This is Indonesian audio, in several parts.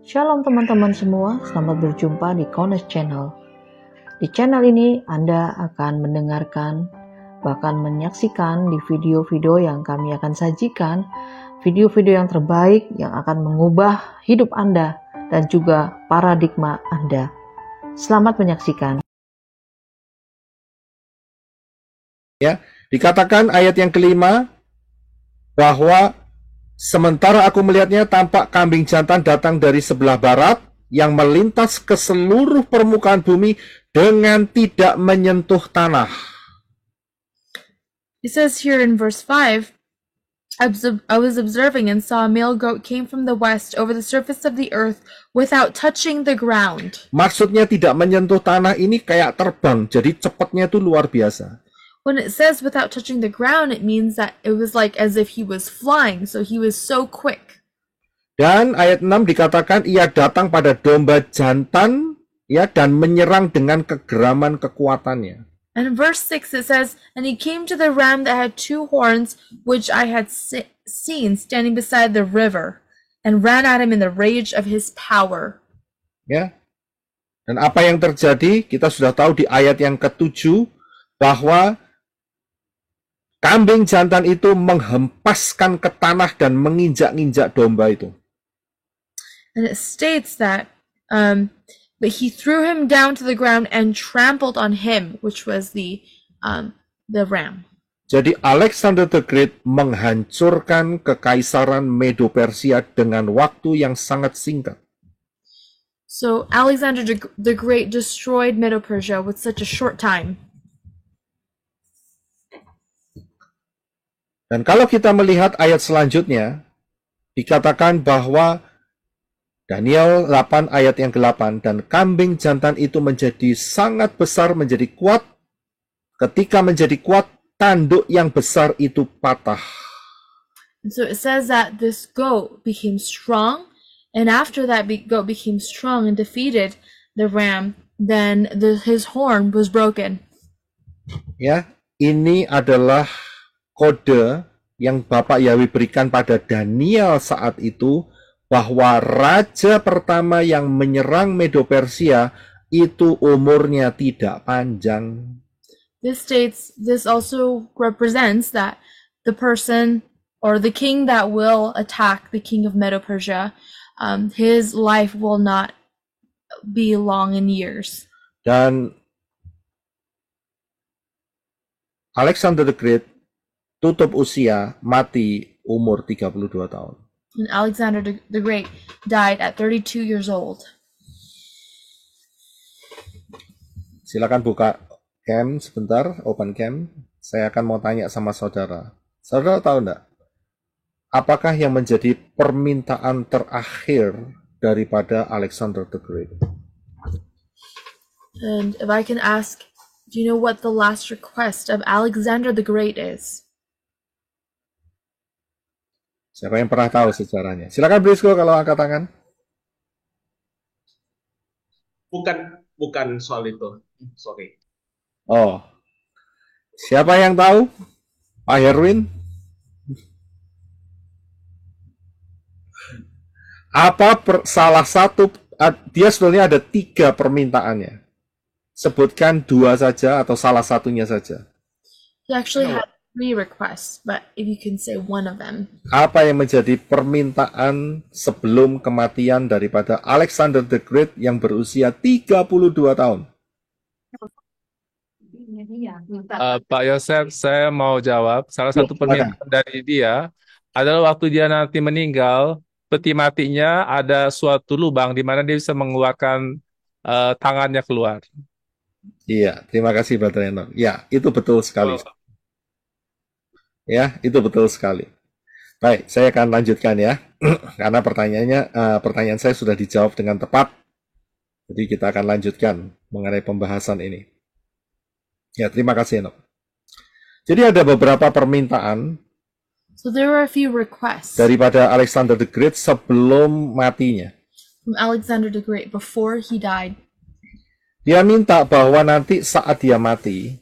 Shalom teman-teman semua, selamat berjumpa di Kones Channel. Di channel ini Anda akan mendengarkan, bahkan menyaksikan di video-video yang kami akan sajikan, video-video yang terbaik yang akan mengubah hidup Anda dan juga paradigma Anda. Selamat menyaksikan. Ya, dikatakan ayat yang kelima bahwa sementara aku melihatnya, tampak kambing jantan datang dari sebelah barat yang melintas ke seluruh permukaan bumi dengan tidak menyentuh tanah. It says here in verse 5, I was observing and saw a male goat came from the west over the surface of the earth without touching the ground. Maksudnya tidak menyentuh tanah ini kayak terbang, jadi cepatnya itu luar biasa. When it says without touching the ground, it means that it was like as if he was flying, so he was so quick. Dan ayat 6 dikatakan ia datang pada domba jantan ya dan menyerang dengan kegeraman kekuatannya. And in verse 6 it says, and he came to the ram that had two horns, which I had seen standing beside the river, and ran at him in the rage of his power. Ya. Dan apa yang terjadi? Kita sudah tahu di ayat yang ke-7 bahwa kambing jantan itu menghempaskan ke tanah dan menginjak-injak domba itu. And it states that but he threw him down to the ground and trampled on him, which was the ram. Jadi Alexander the Great menghancurkan kekaisaran Medo-Persia dengan waktu yang sangat singkat. So Alexander the Great destroyed Medo-Persia with such a short time. Dan kalau kita melihat ayat selanjutnya, dikatakan bahwa Daniel 8 ayat yang ke-8, dan kambing jantan itu menjadi sangat besar, menjadi kuat. Ketika menjadi kuat, tanduk yang besar itu patah. And so it says that this goat became strong, and after that goat became strong and defeated the ram, then his horn was broken. Ya, ini adalah kode yang Bapak Yahweh berikan pada Daniel saat itu, bahwa raja pertama yang menyerang Medo-Persia itu umurnya tidak panjang. This also represents that the person or the king that will attack the king of Medo-Persia, his life will not be long in years. Dan Alexander the Great tutup usia, mati umur 32 tahun. And Alexander the Great died at 32 years old. Silakan buka cam sebentar, open cam. Saya akan mau tanya sama saudara. Saudara tahu enggak? Apakah yang menjadi permintaan terakhir daripada Alexander the Great? And if I can ask, do you know what the last request of Alexander the Great is? Siapa yang pernah tahu sejarahnya? Silakan Brisco kalau angkat tangan. Bukan soal itu. Sorry. Oh. Siapa yang tahu? Pak Herwin? Salah satu, dia sebenarnya ada 3 permintaannya. Sebutkan 2 saja atau salah satunya saja. He actually had 3 requests, but if you can say one of them. Apa yang menjadi permintaan sebelum kematian daripada Alexander the Great yang berusia 32 tahun? Pak Yosef, saya mau jawab. Salah satu permintaan dari dia adalah waktu dia nanti meninggal, peti matinya ada suatu lubang di mana dia bisa mengeluarkan tangannya keluar. Iya, terima kasih Pak Trenor. Ya, itu betul sekali. Ya, itu betul sekali. Baik, saya akan lanjutkan ya. Karena pertanyaan saya sudah dijawab dengan tepat. Jadi kita akan lanjutkan mengenai pembahasan ini. Ya, terima kasih Enoch. Jadi ada beberapa permintaan So there were a few requests daripada Alexander the Great sebelum matinya. from Alexander the Great before he died. Dia minta bahwa nanti saat dia mati,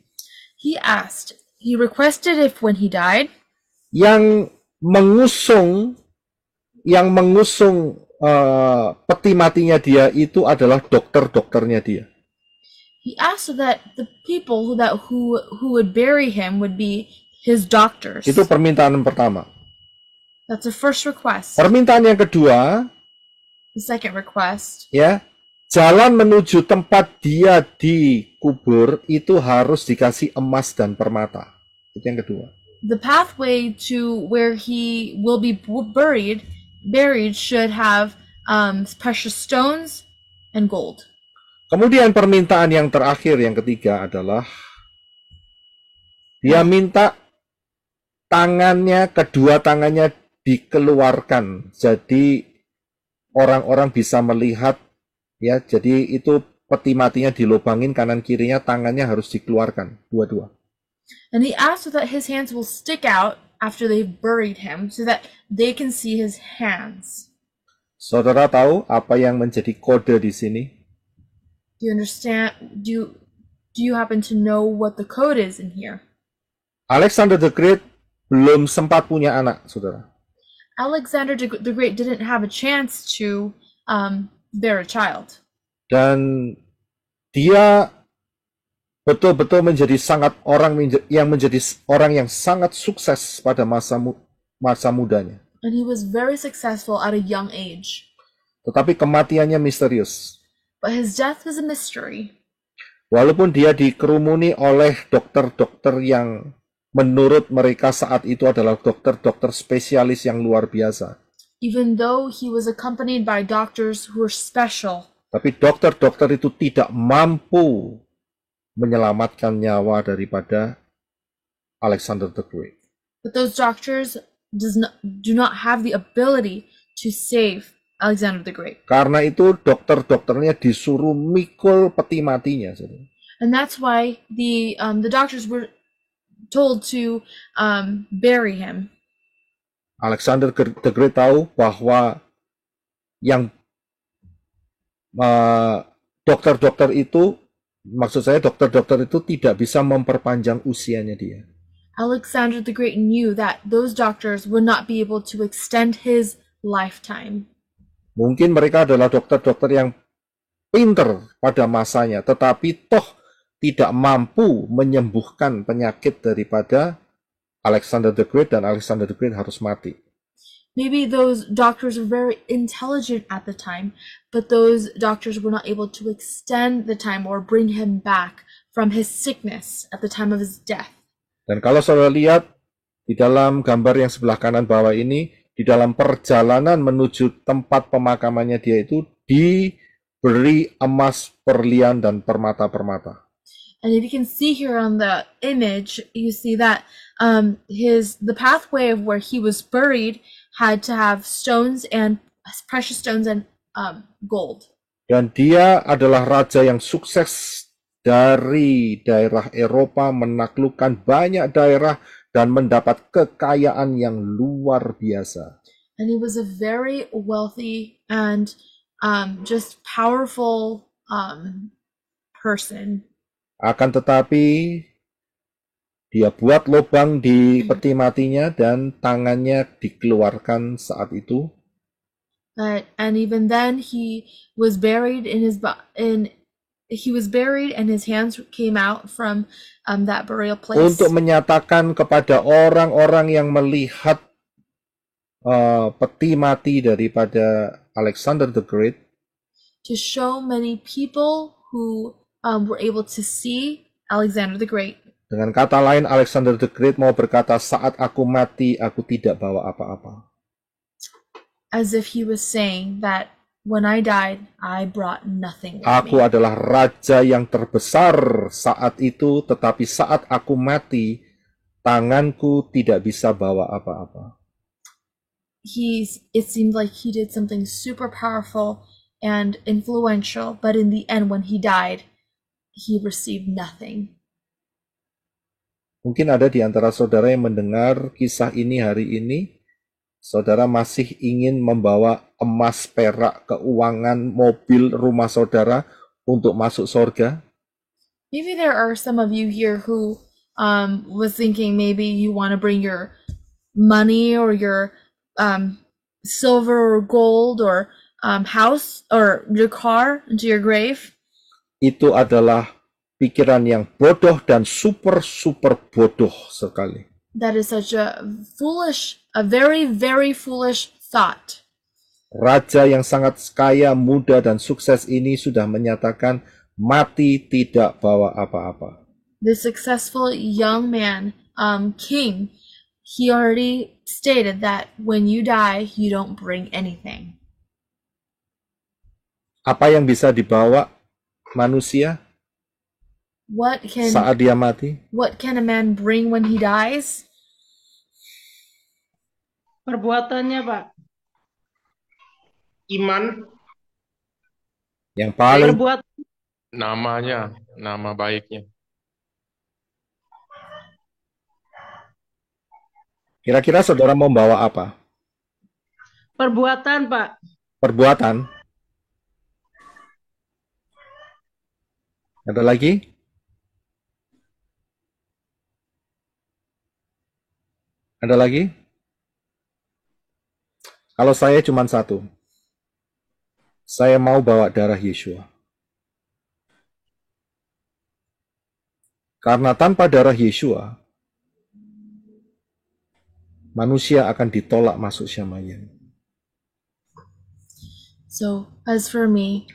He requested if when he died, yang mengusung peti matinya dia itu adalah dokter-dokternya dia. He asked so that the people who would bury him would be his doctors. Itu permintaan pertama. That's the first request. Permintaan yang kedua, The second request, ya, jalan menuju tempat dia dikubur itu harus dikasih emas dan permata. Itu yang kedua. the pathway to where he will be buried should have precious stones and gold. Kemudian permintaan yang terakhir, yang ketiga adalah dia minta kedua tangannya dikeluarkan. Jadi orang-orang bisa melihat, ya. Jadi itu peti matinya dilubangin kanan kirinya, tangannya harus dikeluarkan dua-dua. And he asked so that his hands will stick out after they've buried him, so that they can see his hands. Saudara tahu apa yang menjadi kode di sini? Do you understand? Do you happen to know what the code is in here? Alexander the Great belum sempat punya anak, saudara. Alexander the Great didn't have a chance to bear a child. Dan dia betul-betul menjadi orang yang sangat sukses pada masa mudanya. And he was very successful at a young age. Tetapi kematiannya misterius. But his death was a mystery. Walaupun dia dikerumuni oleh dokter-dokter yang menurut mereka saat itu adalah dokter-dokter spesialis yang luar biasa. Even though he was accompanied by doctors who were special. Tapi dokter-dokter itu tidak mampu menyelamatkan nyawa daripada Alexander the Great. But those doctors do not have the ability to save Alexander the Great. Karena itu dokter-dokternya disuruh mikul peti matinya. And that's why the doctors were told to bury him. Alexander the Great tahu bahwa yang dokter-dokter itu, maksud saya dokter-dokter itu tidak bisa memperpanjang usianya dia. Alexander the Great knew that those doctors would not be able to extend his lifetime. Mungkin mereka adalah dokter-dokter yang pinter pada masanya, tetapi toh tidak mampu menyembuhkan penyakit daripada Alexander the Great, dan Alexander the Great harus mati. Maybe those doctors were very intelligent at the time, but those doctors were not able to extend the time or bring him back from his sickness at the time of his death. Dan kalau saudara lihat di dalam gambar yang sebelah kanan bawah ini, di dalam perjalanan menuju tempat pemakamannya dia itu diberi emas, berlian, dan permata-permata. And if you can see here on the image, you see that the pathway of where he was buried had to have stones and precious stones and gold. Dan dia adalah raja yang sukses dari daerah Eropa, menaklukkan banyak daerah dan mendapat kekayaan yang luar biasa. And he was a very wealthy and just powerful person. Akan tetapi dia buat lubang di peti matinya dan tangannya dikeluarkan saat itu. And even then he was buried and his hands came out from that burial place. Untuk menyatakan kepada orang-orang yang melihat peti mati daripada Alexander the Great, to show many people who were able to see Alexander the Great. Dengan kata lain, Alexander the Great mau berkata, saat aku mati, aku tidak bawa apa-apa. As if he was saying that when I died, I brought nothing with Aku me. adalah raja yang terbesar saat itu, tetapi saat aku mati, tanganku tidak bisa bawa apa-apa. It seemed like he did something super powerful and influential, but in the end, when he died, he received nothing. Mungkin ada di antara saudara yang mendengar kisah ini hari ini, saudara masih ingin membawa emas, perak, keuangan, mobil, rumah saudara untuk masuk surga. Maybe there are some of you here who was thinking maybe you want to bring your money or your silver or gold or house or your car into your grave, itu adalah pikiran yang bodoh dan super bodoh sekali. that is such a very, very foolish thought. Raja yang sangat kaya, muda, dan sukses ini sudah menyatakan mati tidak bawa apa-apa. The successful young man, king, he already stated that when you die, you don't bring anything. Apa yang bisa dibawa manusia saat dia mati? What can a man bring when he dies? Perbuatannya, Pak. Iman. Yang paling Namanya, nama baiknya. kira-kira saudara mau bawa apa? Perbuatan, Pak. Perbuatan. Ada lagi? Ada lagi? Kalau saya cuma satu. Saya mau bawa darah Yeshua. Karena tanpa darah Yeshua, manusia akan ditolak masuk Shamayim. So, as for me,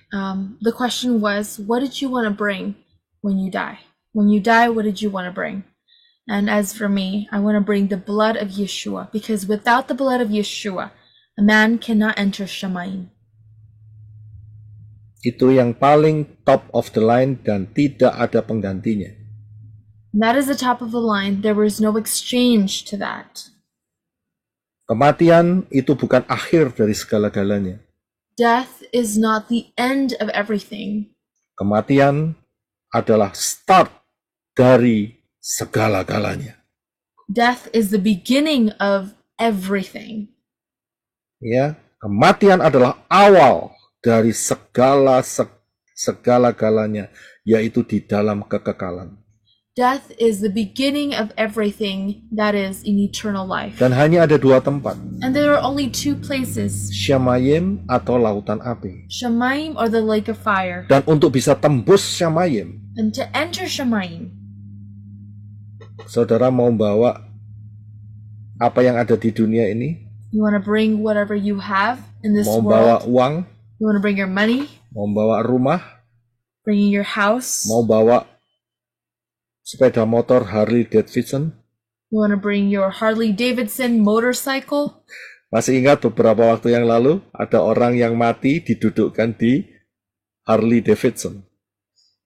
the question was, what did you want to bring when you die? When you die, what did you want to bring? And as for me, I want to bring the blood of Yeshua, because without the blood of Yeshua, a man cannot enter Shamayim. Itu yang paling top of the line dan tidak ada penggantinya. And that is the top of the line. There was no exchange to that. Kematian itu bukan akhir dari segala-galanya. Death is not the end of everything. Kematian adalah start dari segala-galanya. Death is the beginning of everything. Ya, kematian adalah awal dari segala-galanya, yaitu di dalam kekekalan. Death is the beginning of everything that is in eternal life. Dan hanya ada dua tempat. And there are only two places. Shamayim atau lautan api. Shamayim or the lake of fire. Dan untuk bisa tembus Shamayim, And to enter Shamayim, saudara mau bawa apa yang ada di dunia ini? you want to bring whatever you have in this Mau bawa world. uang? You want to bring your money, Mau bawa rumah? bringing your house. Mau bawa sepeda motor Harley Davidson? You want to bring your Harley Davidson motorcycle. Masih ingat beberapa waktu yang lalu ada orang yang mati didudukkan di Harley Davidson.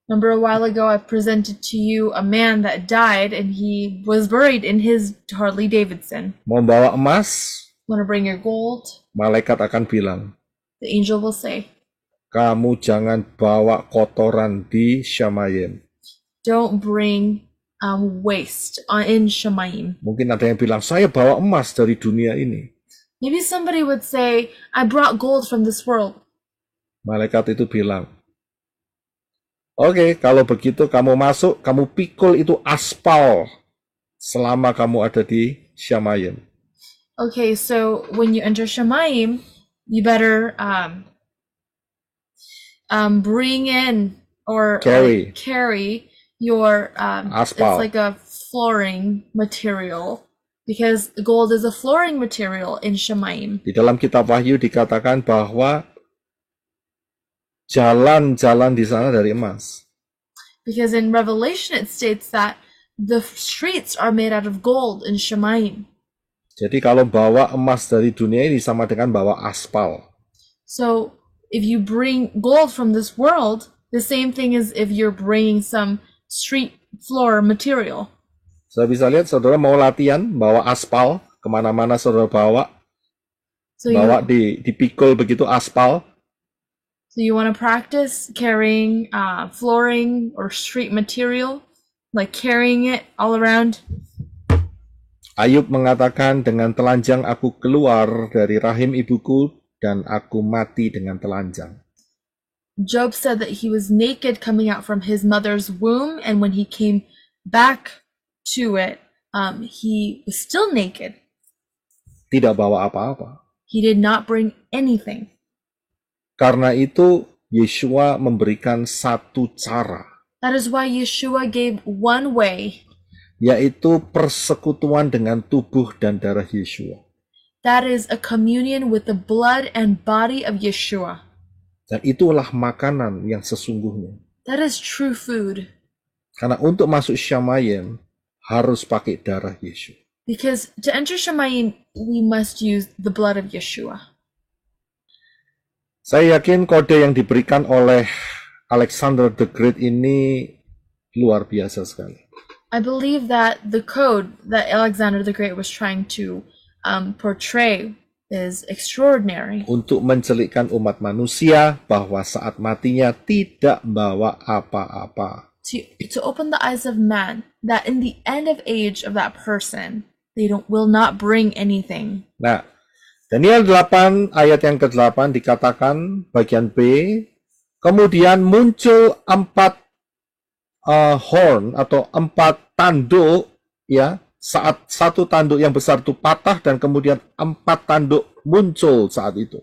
Remember a while ago I presented to you a man that died and he was buried in his Harley Davidson. Mau bawa emas? Want to bring your gold? Malaikat akan bilang, The angel will say, kamu jangan bawa kotoran di Shamayim. don't bring waste in Shamayim. Mungkin ada yang bilang, saya bawa emas dari dunia ini. Maybe somebody would say, I brought gold from this world. Malaikat itu bilang, oke, kalau begitu kamu masuk, kamu pikul itu aspal selama kamu ada di Shamayim. Okay, so when you enter Shamayim, you better bring in or carry your Asphalt. it's like a flooring material, because gold is a flooring material in Shamayim. Di dalam kitab Wahyu dikatakan bahwa jalan-jalan di sana dari emas. Because in Revelation it states that the streets are made out of gold in Shamayim. Jadi kalau bawa emas dari dunia ini sama dengan bawa aspal. So if you bring gold from this world, the same thing as if you're bringing some street floor material. Saya bisa lihat saudara mau latihan bawa aspal kemana-mana saudara bawa, So bawa dipikul begitu aspal. So you want to practice carrying flooring or street material, like carrying it all around? Ayub mengatakan, dengan telanjang aku keluar dari rahim ibuku dan aku mati dengan telanjang. Job said that he was naked coming out from his mother's womb, and when he came back to it, he was still naked. Tidak bawa apa-apa. He did not bring anything. Karena itu Yeshua memberikan satu cara, That is why Yeshua gave one way. yaitu persekutuan dengan tubuh dan darah Yeshua. That is a communion with the blood and body of Yeshua. Dan itulah makanan yang sesungguhnya. That is true food. Karena untuk masuk Shamayim harus pakai darah Yesus. Because to enter Shemayim, we must use the blood of Yeshua. Saya yakin kode yang diberikan oleh Alexander the Great ini luar biasa sekali. I believe that the code that Alexander the Great was trying to portray is extraordinary. Untuk mencelikkan umat manusia bahwa saat matinya tidak bawa apa-apa. To open the eyes of man that in the end of age of that person, they will not bring anything. Nah, Daniel 8 ayat yang ke-8 dikatakan bagian B, kemudian muncul 4 horn atau 4 tanduk, ya, saat satu tanduk yang besar itu patah dan kemudian 4 tanduk muncul saat itu.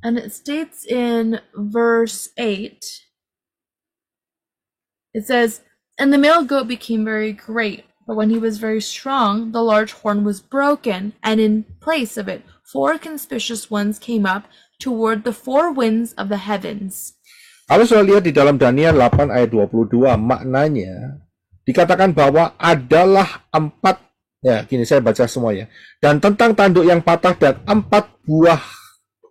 And it states in verse 8, it says, and the male goat became very great, but when he was very strong, the large horn was broken, and in place of it, 4 conspicuous ones came up toward the 4 winds of the heavens. Kalau sudah lihat di dalam Daniel 8 ayat 22, maknanya dikatakan bahwa adalah 4, ya gini saya baca semuanya, dan tentang tanduk yang patah dan 4 buah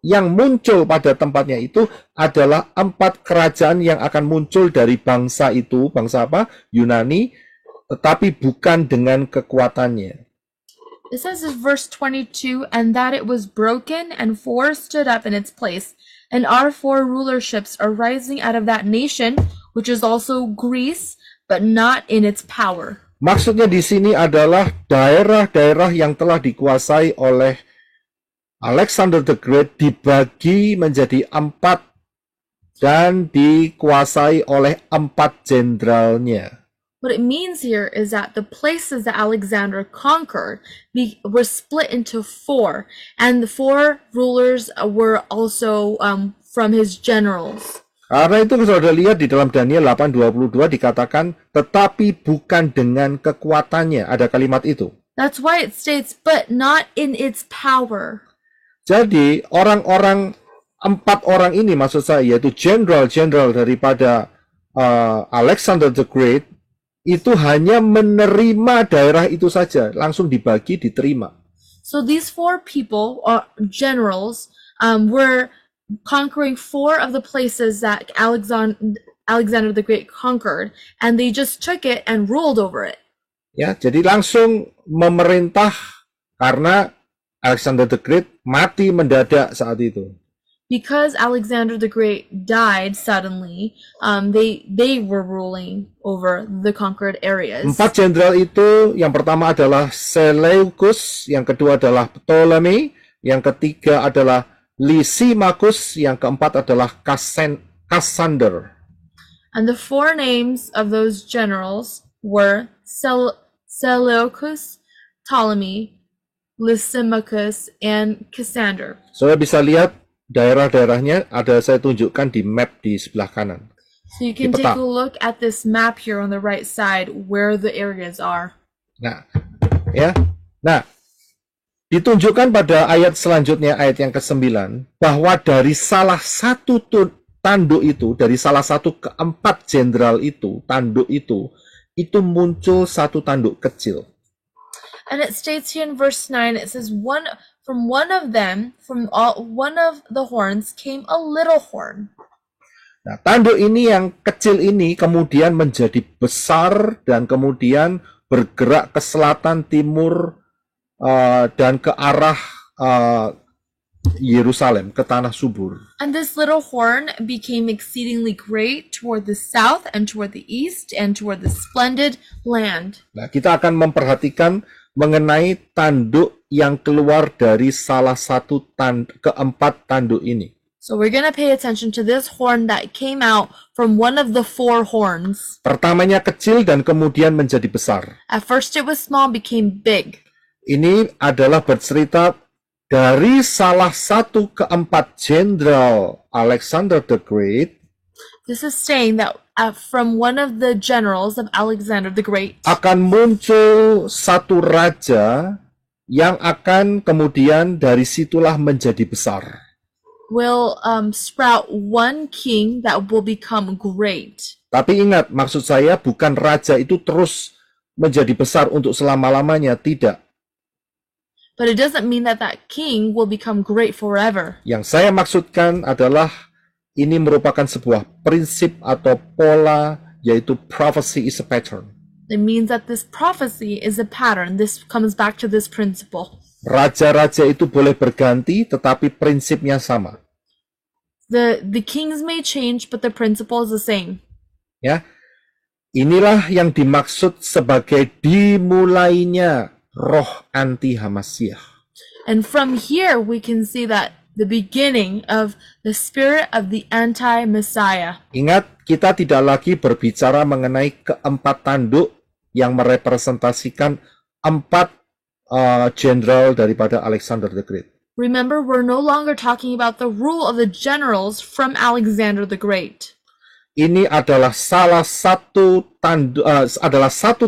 yang muncul pada tempatnya itu adalah 4 kerajaan yang akan muncul dari bangsa itu, bangsa apa? Yunani, tetapi bukan dengan kekuatannya. It says in verse 22, and that it was broken, and 4 stood up in its place, and our 4 rulerships are rising out of that nation, which is also Greece, but not in its power. Maksudnya di sini adalah daerah-daerah yang telah dikuasai oleh Alexander the Great dibagi menjadi 4 dan dikuasai oleh 4 jenderalnya. What it means here is that the places that Alexander conquered were split into 4, and the 4 rulers were also from his generals. Karena itu saudara lihat di dalam Daniel 8:22 dikatakan, tetapi bukan dengan kekuatannya. Ada kalimat itu. That's why it states, but not in its power. Jadi orang-orang 4 orang ini maksud saya, yaitu jenderal-jenderal daripada Alexander the Great, itu hanya menerima daerah itu saja, langsung dibagi, diterima. So these 4 people, generals, were conquering 4 of the places that Alexander the Great conquered, and they just took it and ruled over it. Ya, jadi langsung memerintah karena Alexander the Great mati mendadak saat itu. Because Alexander the Great died suddenly, they were ruling over the conquered areas. 4 jenderal itu, yang pertama adalah Seleucus, yang kedua adalah Ptolemy, yang ketiga adalah Lysimachus, yang keempat adalah Cassander. And the 4 names of those generals were Seleucus, Ptolemy, Lysimachus, and Cassander. Saya bisa lihat daerah-daerahnya, ada saya tunjukkan di map di sebelah kanan. So you can take a look at this map here on the right side where the areas are. Nah, ya. Nah, ditunjukkan pada ayat selanjutnya, ayat yang ke-9, bahwa dari salah satu tanduk itu, dari salah satu keempat jenderal itu, tanduk itu muncul satu tanduk kecil. And it states here in verse 9, it says, one of the horns came a little horn. Nah, tanduk ini yang kecil ini kemudian menjadi besar dan kemudian bergerak ke selatan, timur, dan ke arah Yerusalem, ke tanah subur. And this little horn became exceedingly great toward the south and toward the east and toward the splendid land. Nah, kita akan memperhatikan mengenai tanduk yang keluar dari salah satu keempat tanduk ini. So we're going to pay attention to this horn that came out from one of the 4 horns. Pertamanya kecil dan kemudian menjadi besar. At first it was small, became big. Ini adalah bercerita dari salah satu keempat jenderal Alexander the Great This is saying that from one of the generals of Alexander the Great akan muncul satu raja yang akan kemudian dari situlah menjadi besar. will sprout one king that will become great. Tapi ingat, maksud saya bukan raja itu terus menjadi besar untuk selama-lamanya, tidak. But it doesn't mean that that king will become great forever. Yang saya maksudkan adalah ini merupakan sebuah prinsip atau pola, yaitu prophecy is a pattern. It means that this prophecy is a pattern. This comes back to this principle. Raja-raja itu boleh berganti, tetapi prinsipnya sama. The kings may change, but the principle is the same. Ya, inilah yang dimaksud sebagai dimulainya roh anti Hamasyah. And from here we can see that the beginning of the spirit of the anti-Messiah. Ingat, kita tidak lagi berbicara mengenai keempat tanduk yang merepresentasikan empat jenderal daripada Alexander the Great. Remember, we're no longer talking about the rule of the generals from Alexander the Great. Ini adalah satu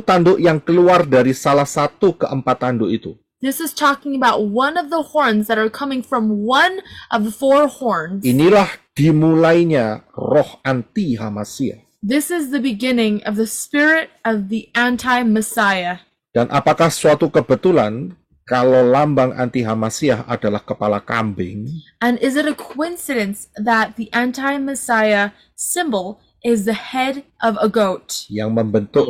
tanduk yang keluar dari salah satu keempat tanduk itu. This is talking about one of the horns that are coming from one of the four horns. Inilah dimulainya roh anti Hamasyah. This is the beginning of the spirit of the anti-Messiah. Dan apakah suatu kebetulan kalau lambang anti Hamasyah adalah kepala kambing? And is it a coincidence that the anti-Messiah symbol is the head of a goat Yang membentuk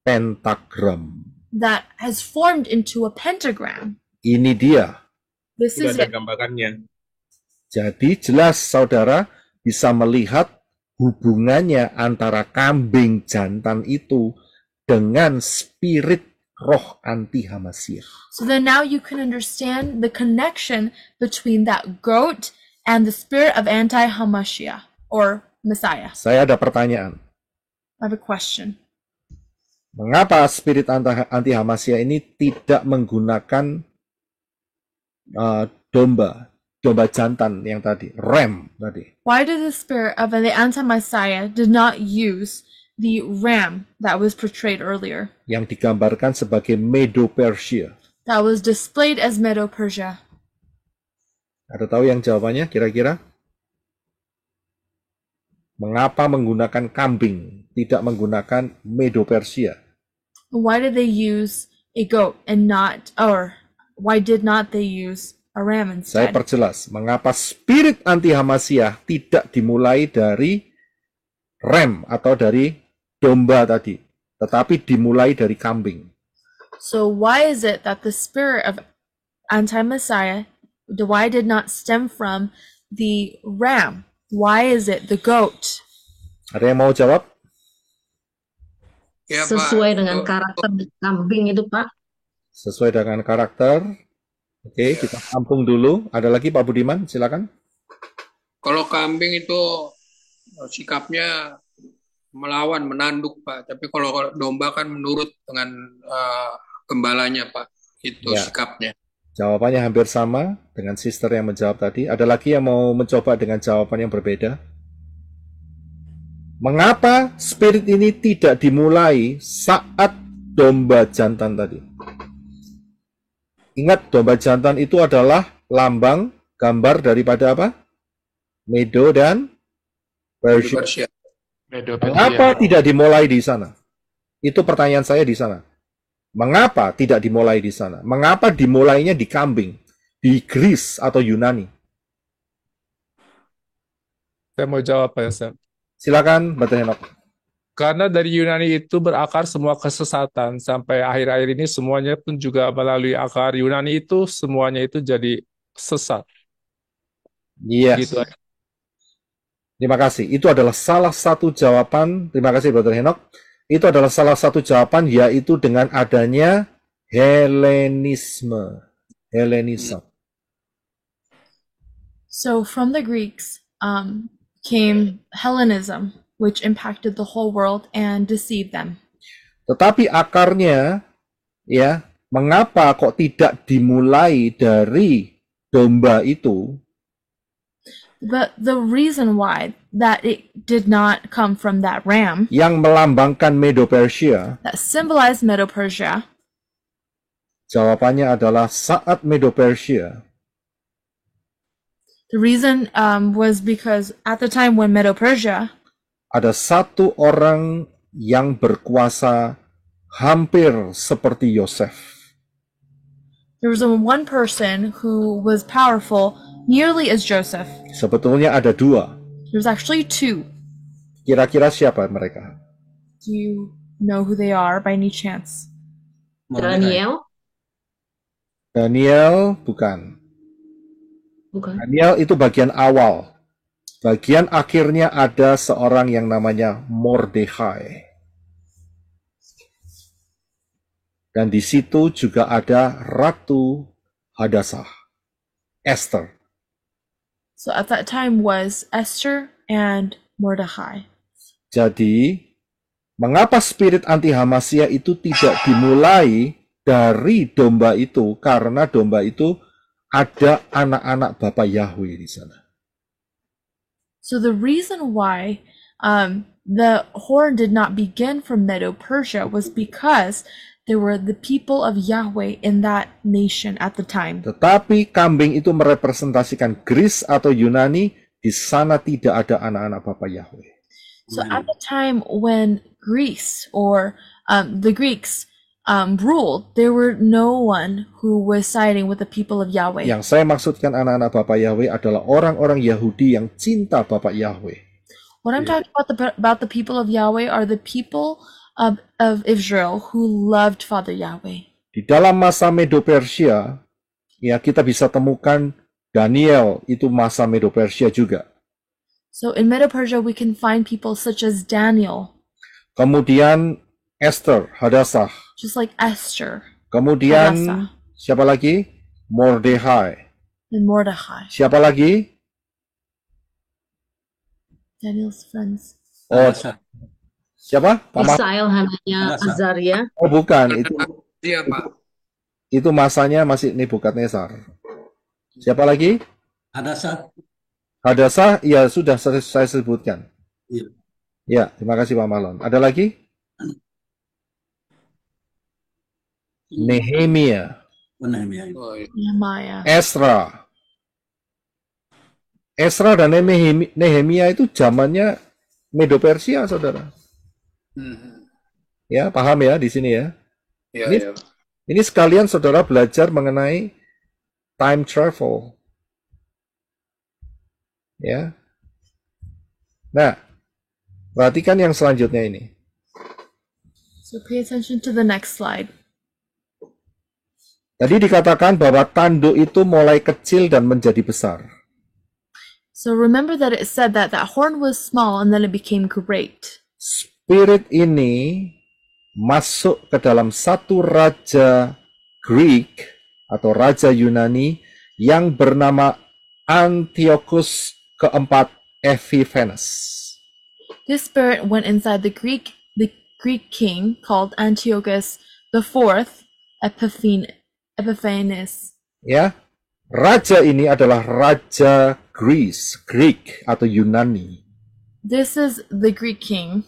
pentagram. that has formed into a pentagram? Ini dia. This Sudah is ada it. gambarannya. Jadi jelas saudara bisa melihat hubungannya antara kambing jantan itu dengan spirit roh anti Hamasyah. So then now you can understand the connection between that goat and the spirit of anti-Hamashiach or Messiah. Saya ada pertanyaan. I have a question. Mengapa spirit anti Hamasyah ini tidak menggunakan domba jantan yang tadi, ram tadi? Why did the spirit of the anti-Messiah did not use the ram that was portrayed earlier, Yang digambarkan sebagai Medo-Persia. that was displayed as Medo-Persia? Ada tahu yang jawabannya kira-kira? Mengapa menggunakan kambing, tidak menggunakan Medo-Persia? Why did they use a goat and not, or why did not they use a ram Saya instead? perjelas, mengapa spirit anti Hamasyah tidak dimulai dari ram atau dari domba tadi, tetapi dimulai dari kambing. So why is it that the spirit of anti-Messiah, why did not stem from the ram? Why is it the goat? Ada yang mau jawab? Ya, Sesuai Pak. dengan karakter kambing itu, Pak. Sesuai dengan karakter. Oke, kita tampung dulu. Ada lagi Pak Budiman, silakan. Kalau kambing itu sikapnya melawan, menanduk, Pak. Tapi kalau domba kan menurut dengan gembalanya, Pak. Itu Ya. sikapnya. Jawabannya hampir sama dengan sister yang menjawab tadi. Ada lagi yang mau mencoba dengan jawaban yang berbeda? Mengapa spirit ini tidak dimulai saat domba jantan tadi? Ingat, domba jantan itu adalah lambang, gambar daripada apa? Medo dan Persia. Persia. Mengapa tidak dimulai di sana? Itu pertanyaan saya di sana. Mengapa tidak dimulai di sana? Mengapa dimulainya di kambing, di Greece atau Yunani? Saya mau jawab Pak Yosef. Silakan, Brother Henok. Karena dari Yunani itu berakar semua kesesatan sampai akhir-akhir ini semuanya pun juga melalui akar Yunani itu semuanya itu jadi sesat. Yes. Gitu aja. Terima kasih. Itu adalah salah satu jawaban. Terima kasih, Brother Henok. Itu adalah salah satu jawaban, yaitu dengan adanya Helenisme. Helenisme. So from the Greeks came Hellenism, which impacted the whole world and deceived them. Tetapi akarnya, ya, mengapa kok tidak dimulai dari domba itu But the reason why that it did not come from that ram yang melambangkan Medo-Persia, that symbolized Medo-Persia, jawabannya adalah saat Medo-Persia the reason was because at the time when Medo-Persia, ada satu orang yang berkuasa hampir seperti Yosef. there was only one person who was powerful nearly as Joseph. Sebetulnya ada dua. There's actually two. Kira-kira siapa mereka? Do you know who they are by any chance? Daniel? Daniel bukan. Bukan. Daniel itu bagian awal. Bagian akhirnya ada seorang yang namanya Mordekhai. Dan di situ juga ada Ratu Hadassah, Esther. So at that time was Esther and Mordecai. Jadi, mengapa spirit anti-Hamasiyah itu tidak dimulai dari domba itu? Karena domba itu ada anak-anak Bapak Yahweh di sana. So the reason why the horn did not begin from Medo-Persia was because there were the people of Yahweh in that nation at the time. Tetapi kambing itu merepresentasikan Greece atau Yunani, di sana tidak ada anak-anak Bapak Yahweh. So at the time when Greece or the Greeks ruled, there were no one who was siding with the people of Yahweh. Yang saya maksudkan anak-anak Bapak Yahweh adalah orang-orang Yahudi yang cinta Bapak Yahweh. What I'm talking about the people of Yahweh are the people of Israel who loved Father Yahweh. Di dalam masa Medo-Persia, ya kita bisa temukan Daniel itu masa Medo-Persia juga. So in Medo-Persia we can find people such as Daniel, Kemudian Esther, Hadassah. just like Esther Kemudian Hadassah. siapa lagi? Mordekhai. and Mordecai, Siapa lagi? Daniel's friends. Oh, siapa? Misael namanya Azaria. Oh, bukan. Iya, Pak. Itu masanya masih Nebukadnezar. Siapa lagi? Hadassah. Hadassah, ya sudah saya sebutkan. Iya. Ya, terima kasih Pak Marlon. Ada lagi? Nehemia, Nehemia. Oh, iya. Nehemiah. Esra. Esra dan Nehemia itu zamannya Medo-Persia, saudara. Mhm. Ya, paham ya di sini ya. Iya, Ini, iya. ini sekalian saudara belajar mengenai time travel. Ya. Nah, perhatikan yang selanjutnya ini. So pay attention to the next slide. Tadi dikatakan bahwa tanduk itu mulai kecil dan menjadi besar. So remember that it said that that horn was small and then it became great. Spirit ini masuk ke dalam satu raja Greek atau raja Yunani yang bernama Antiochus keempat Epiphanes. This spirit went inside the Greek king called Antiochus IV Epiphanes. Ya, raja ini adalah raja Greek atau Yunani. This is the Greek king.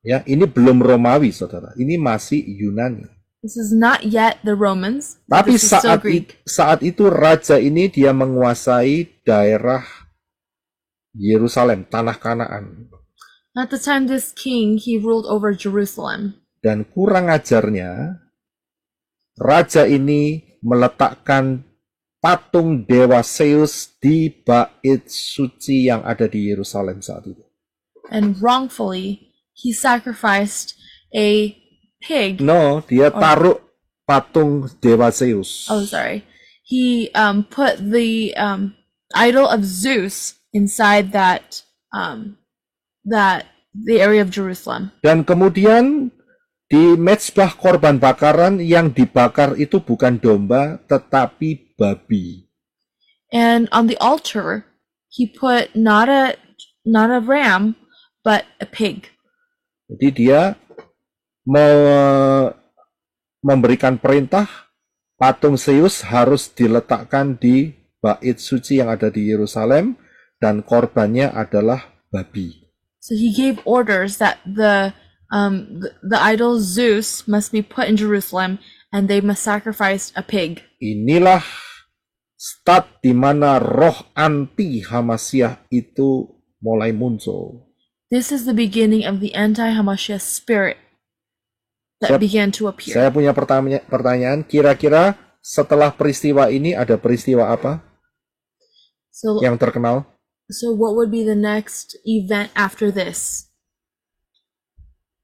Ya, ini belum Romawi, saudara. Ini masih Yunani. This is not yet the Romans. But Tapi this is still Greek. saat itu raja ini dia menguasai daerah Yerusalem, tanah Kanaan. At the time this king, he ruled over Jerusalem. Dan kurang ajarnya, raja ini meletakkan patung dewa Zeus di bait suci yang ada di Yerusalem saat itu. And wrongfully, he sacrificed a pig. No, dia taruh patung dewa Zeus. Oh, sorry. He put the idol of Zeus inside the area of Jerusalem. Dan kemudian di mezbah korban bakaran yang dibakar itu bukan domba tetapi babi. And on the altar, he put not a ram, but a pig. Jadi dia memberikan perintah patung Zeus harus diletakkan di bait suci yang ada di Yerusalem, dan korbannya adalah babi. So he gave orders that the idol Zeus must be put in Jerusalem, and they must sacrifice a pig. Inilah start di mana roh anti Hamasyiah itu mulai muncul. This is the beginning of the anti-Hamashiach spirit that began to appear. Saya punya pertanyaan, kira-kira setelah peristiwa ini ada peristiwa apa yang terkenal? So what would be the next event after this?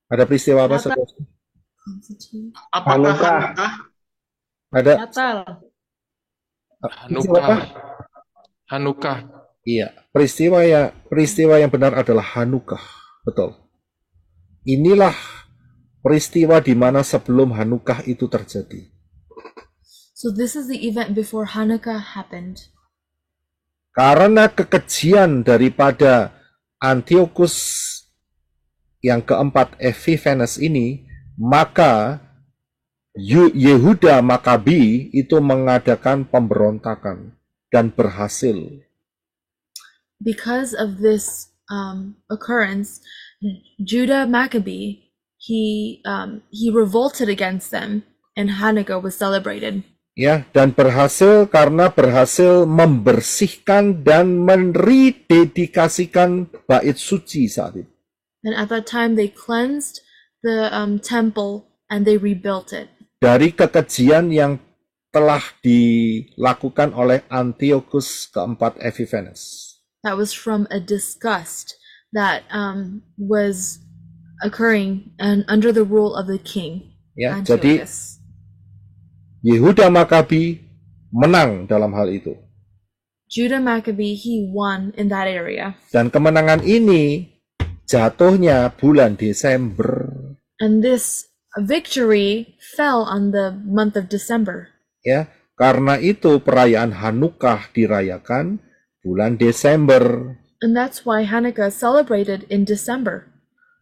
Ada peristiwa apa? Apakah Ada Natal. Hanukkah. Iya, peristiwa yang benar adalah Hanukkah, betul. Inilah peristiwa di mana sebelum Hanukkah itu terjadi. So this is the event before Hanukkah happened. Karena kekejian daripada Antiochus yang keempat Epiphanes ini, maka Yehuda Makabi itu mengadakan pemberontakan dan berhasil. Because of this occurrence, Judah Maccabee he revolted against them, and Hanukkah was celebrated. Ya, dan berhasil karena berhasil membersihkan dan merededikasikan bait suci saat itu. And at that time, they cleansed the temple and they rebuilt it. Dari kekejian yang telah dilakukan oleh Antiochus keempat Epiphanes. That was from a disgust that was occurring and under the rule of the king. Ya, jadi Yehuda Makabi menang dalam hal itu. Judah Maccabee, he won in that area. Dan kemenangan ini jatuhnya bulan Desember. And this victory fell on the month of December. Ya, karena itu perayaan Hanukkah dirayakan bulan Desember. And that's why Hanukkah celebrated in December.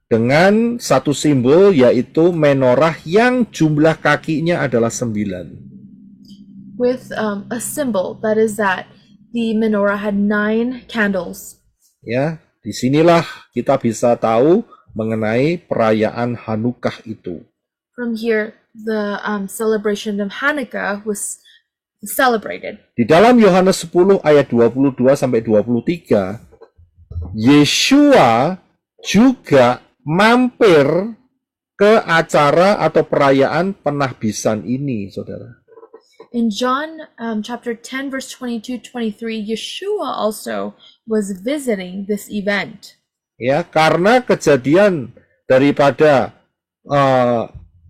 Dengan satu simbol yaitu menorah yang jumlah kakinya adalah 9. With a symbol, that is that the menorah had 9 candles. Ya, disinilah kita bisa tahu mengenai perayaan Hanukkah itu. From here, the celebration of Hanukkah was celebrated. Di dalam Yohanes 10 ayat 22 sampai 23, Yeshua juga mampir ke acara atau perayaan penahbisan ini, saudara. In John chapter 10 verse 22-23, Yeshua also was visiting this event. Ya, karena kejadian daripada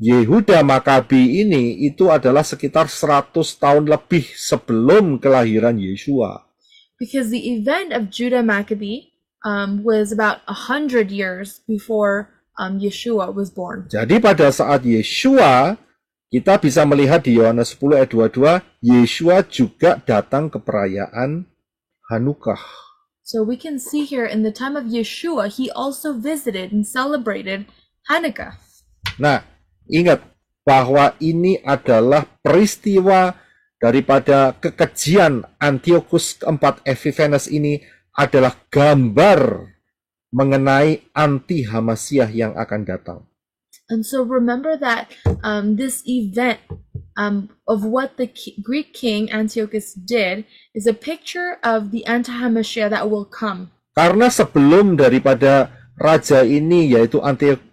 Yehuda Makabi ini itu adalah sekitar 100 tahun lebih sebelum kelahiran Yeshua. Because the event of Judah Maccabee was about 100 years before Yeshua was born. Jadi pada saat Yeshua, kita bisa melihat di Yohanes 10 ayat 22, Yeshua juga datang ke perayaan Hanukkah. So we can see here in the time of Yeshua, he also visited and celebrated Hanukkah. Nah, ingat bahwa ini adalah peristiwa daripada kekejian Antiochus keempat Epiphanes ini adalah gambar mengenai anti Hamasyiah yang akan datang. And so remember that this event of what the Greek king Antiochus did is a picture of the anti-Hamashiach that will come. Karena sebelum daripada raja ini, yaitu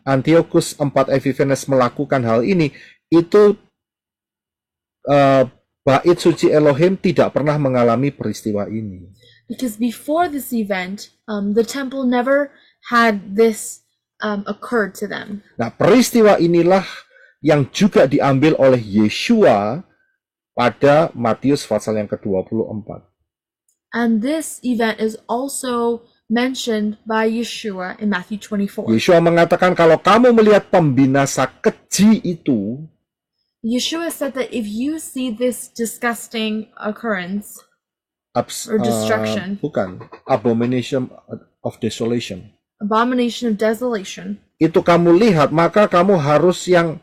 Antiochus IV Epiphanes melakukan hal ini, itu bait suci Elohim tidak pernah mengalami peristiwa ini. Because before this event, the temple never had this occurred to them. Nah, peristiwa inilah yang juga diambil oleh Yeshua pada Matius pasal yang ke-24. And this event is also mentioned by Yeshua in Matthew 24. Yeshua mengatakan kalau kamu melihat pembinasa keji itu, Yeshua said that if you see this disgusting occurrence or destruction, abomination of desolation, abomination of desolation, itu kamu lihat, maka kamu harus yang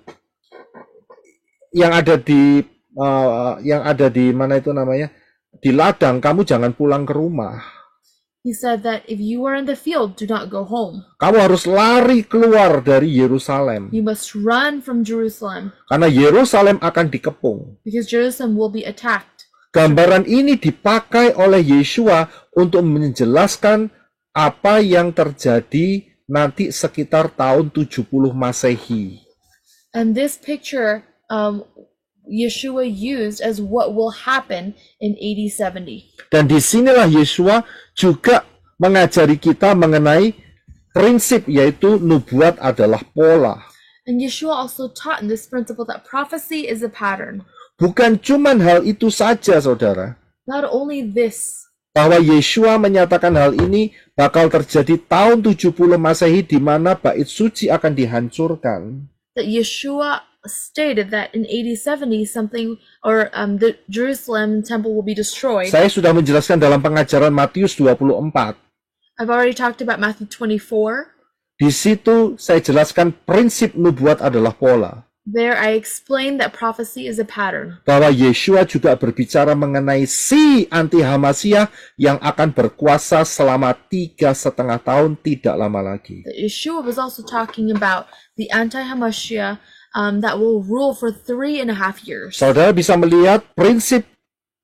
ada di mana itu namanya, di ladang, kamu jangan pulang ke rumah. He said that if you are in the field, do not go home. Kamu harus lari keluar dari Yerusalem. You must run from Jerusalem Karena Yerusalem akan dikepung. because Jerusalem will be attacked. Gambaran ini dipakai oleh Yeshua untuk menjelaskan apa yang terjadi nanti sekitar tahun 70 Masehi. And this picture, Yeshua used as what will happen in AD 70. Dan disinilah Yeshua juga mengajari kita mengenai prinsip, yaitu nubuat adalah pola. And Yeshua also taught in this principle that prophecy is a pattern. Bukan cuman hal itu saja, saudara. Not only this, Bahwa Yeshua menyatakan hal ini bakal terjadi tahun 70 Masehi di mana bait suci akan dihancurkan. that Yeshua stated that in AD 70 something, or the Jerusalem temple will be destroyed. Saya sudah menjelaskan dalam pengajaran Matius 24. I've already talked about Matthew 24. Di situ saya jelaskan prinsip nubuat adalah pola. There I explained that prophecy is a pattern. Bahwa Yeshua juga berbicara mengenai si anti-Hamasyah yang akan berkuasa selama 3,5 tahun, tidak lama lagi. That Yeshua was also talking about the anti-Hamashiach that will rule for 3.5 years. Saudara bisa melihat prinsip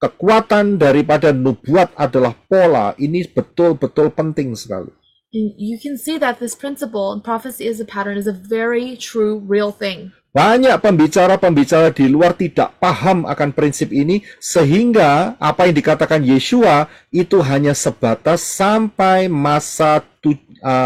kekuatan daripada nubuat adalah pola. Ini betul-betul penting sekali. And you can see that this principle in prophecy is a pattern is a very true, real thing. Banyak pembicara-pembicara di luar tidak paham akan prinsip ini, sehingga apa yang dikatakan Yeshua itu hanya sebatas sampai masa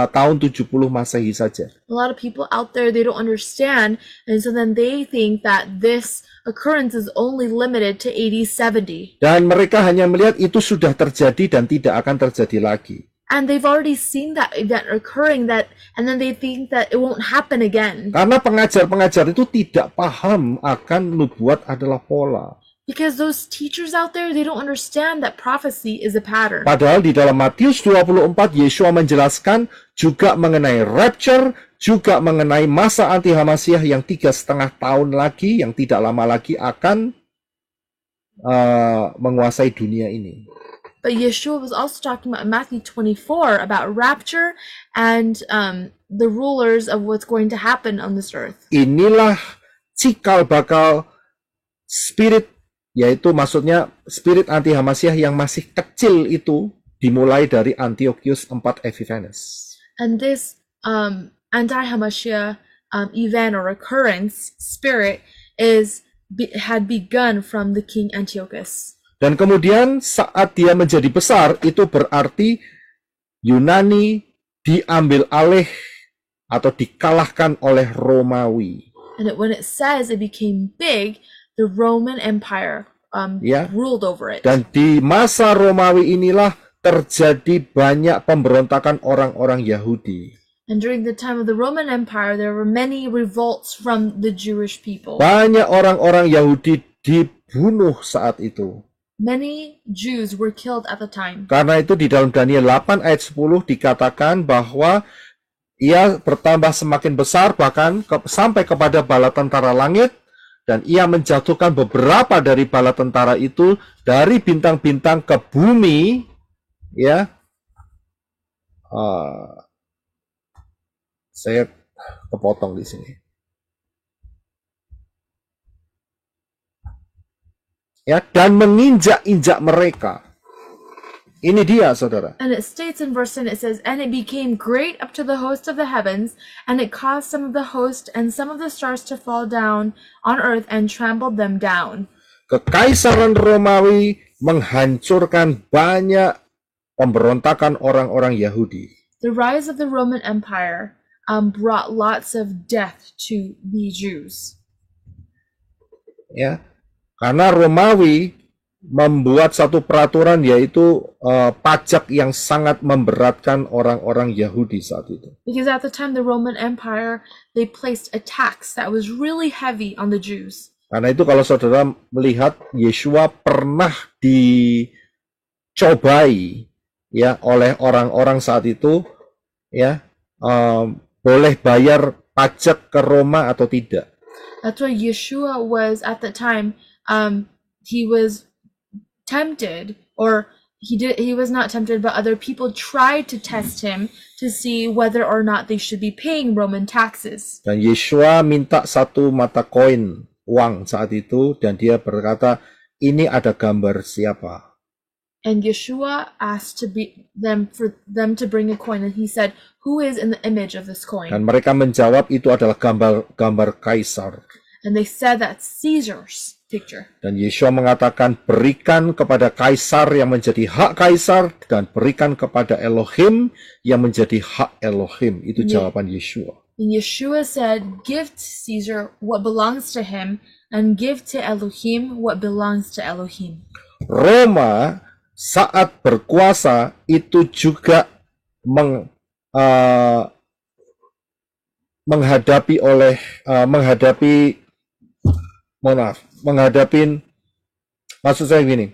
tahun 70 Masehi saja. A lot of people out there, they don't understand, and so then they think that this occurrence is only limited to AD 70. Dan mereka hanya melihat itu sudah terjadi dan tidak akan terjadi lagi. And they've already seen that event occurring, and then they think that it won't happen again. Karena pengajar-pengajar itu tidak paham akan nubuat adalah pola. Because those teachers out there, they don't understand that prophecy is a pattern. Padahal di dalam Matius 24, Yeshua menjelaskan juga mengenai rapture, juga mengenai masa anti-Hamasyah yang 3,5 tahun lagi, yang tidak lama lagi akan menguasai dunia ini. But Yeshua was also talking about Matthew 24 about rapture and the rulers of what's going to happen on this earth. Inilah cikal bakal spirit, yaitu maksudnya spirit anti-Hamasyah yang masih kecil itu dimulai dari Antiochus IV Epiphanes. And this anti-Hamashiach event or occurrence spirit had begun from the King Antiochus. Dan kemudian saat dia menjadi besar, itu berarti Yunani diambil alih atau dikalahkan oleh Romawi. And when it says it became big, the Roman Empire ruled over it. Dan di masa Romawi inilah terjadi banyak pemberontakan orang-orang Yahudi. And during the time of the Roman Empire, there were many revolts from the Jewish people. Banyak orang-orang Yahudi dibunuh saat itu. Many Jews were killed at the time. Karena itu di dalam Daniel 8 ayat 10 dikatakan bahwa ia bertambah semakin besar bahkan sampai kepada bala tentara langit, dan ia menjatuhkan beberapa dari bala tentara itu dari bintang-bintang ke bumi, ya. Saya kepotong di sini. Ya, dan menginjak-injak mereka. Ini dia, saudara. And it states in verse 10, it says, and it became great up to the host of the heavens, and it caused some of the host and some of the stars to fall down on earth and trampled them down. Kekaisaran Romawi menghancurkan banyak pemberontakan orang-orang Yahudi. The rise of the Roman Empire brought lots of death to the Jews. Ya. Karena Romawi membuat satu peraturan, yaitu pajak yang sangat memberatkan orang-orang Yahudi saat itu. Because at the time the Roman Empire, they placed a tax that was really heavy on the Jews. Karena itu kalau saudara melihat Yeshua pernah dicobai ya oleh orang-orang saat itu, ya boleh bayar pajak ke Roma atau tidak. That's why Yeshua was at the time. He was tempted, or he was not tempted, but other people tried to test him to see whether or not they should be paying Roman taxes. Dan Yeshua minta satu mata koin uang saat itu, dan dia berkata, ini ada gambar siapa? And Yeshua asked for them to bring a coin, and he said, "Who is in the image of this coin?" Dan mereka menjawab itu adalah gambar Kaisar. And they said that's Caesar's picture. Dan Yeshua mengatakan, berikan kepada Kaisar yang menjadi hak Kaisar, dan berikan kepada Elohim yang menjadi hak Elohim. Itu jawaban Yeshua. And Yeshua said, give to Caesar what belongs to him, and give to Elohim what belongs to Elohim. Roma saat berkuasa itu juga menghadapi maksud saya gini,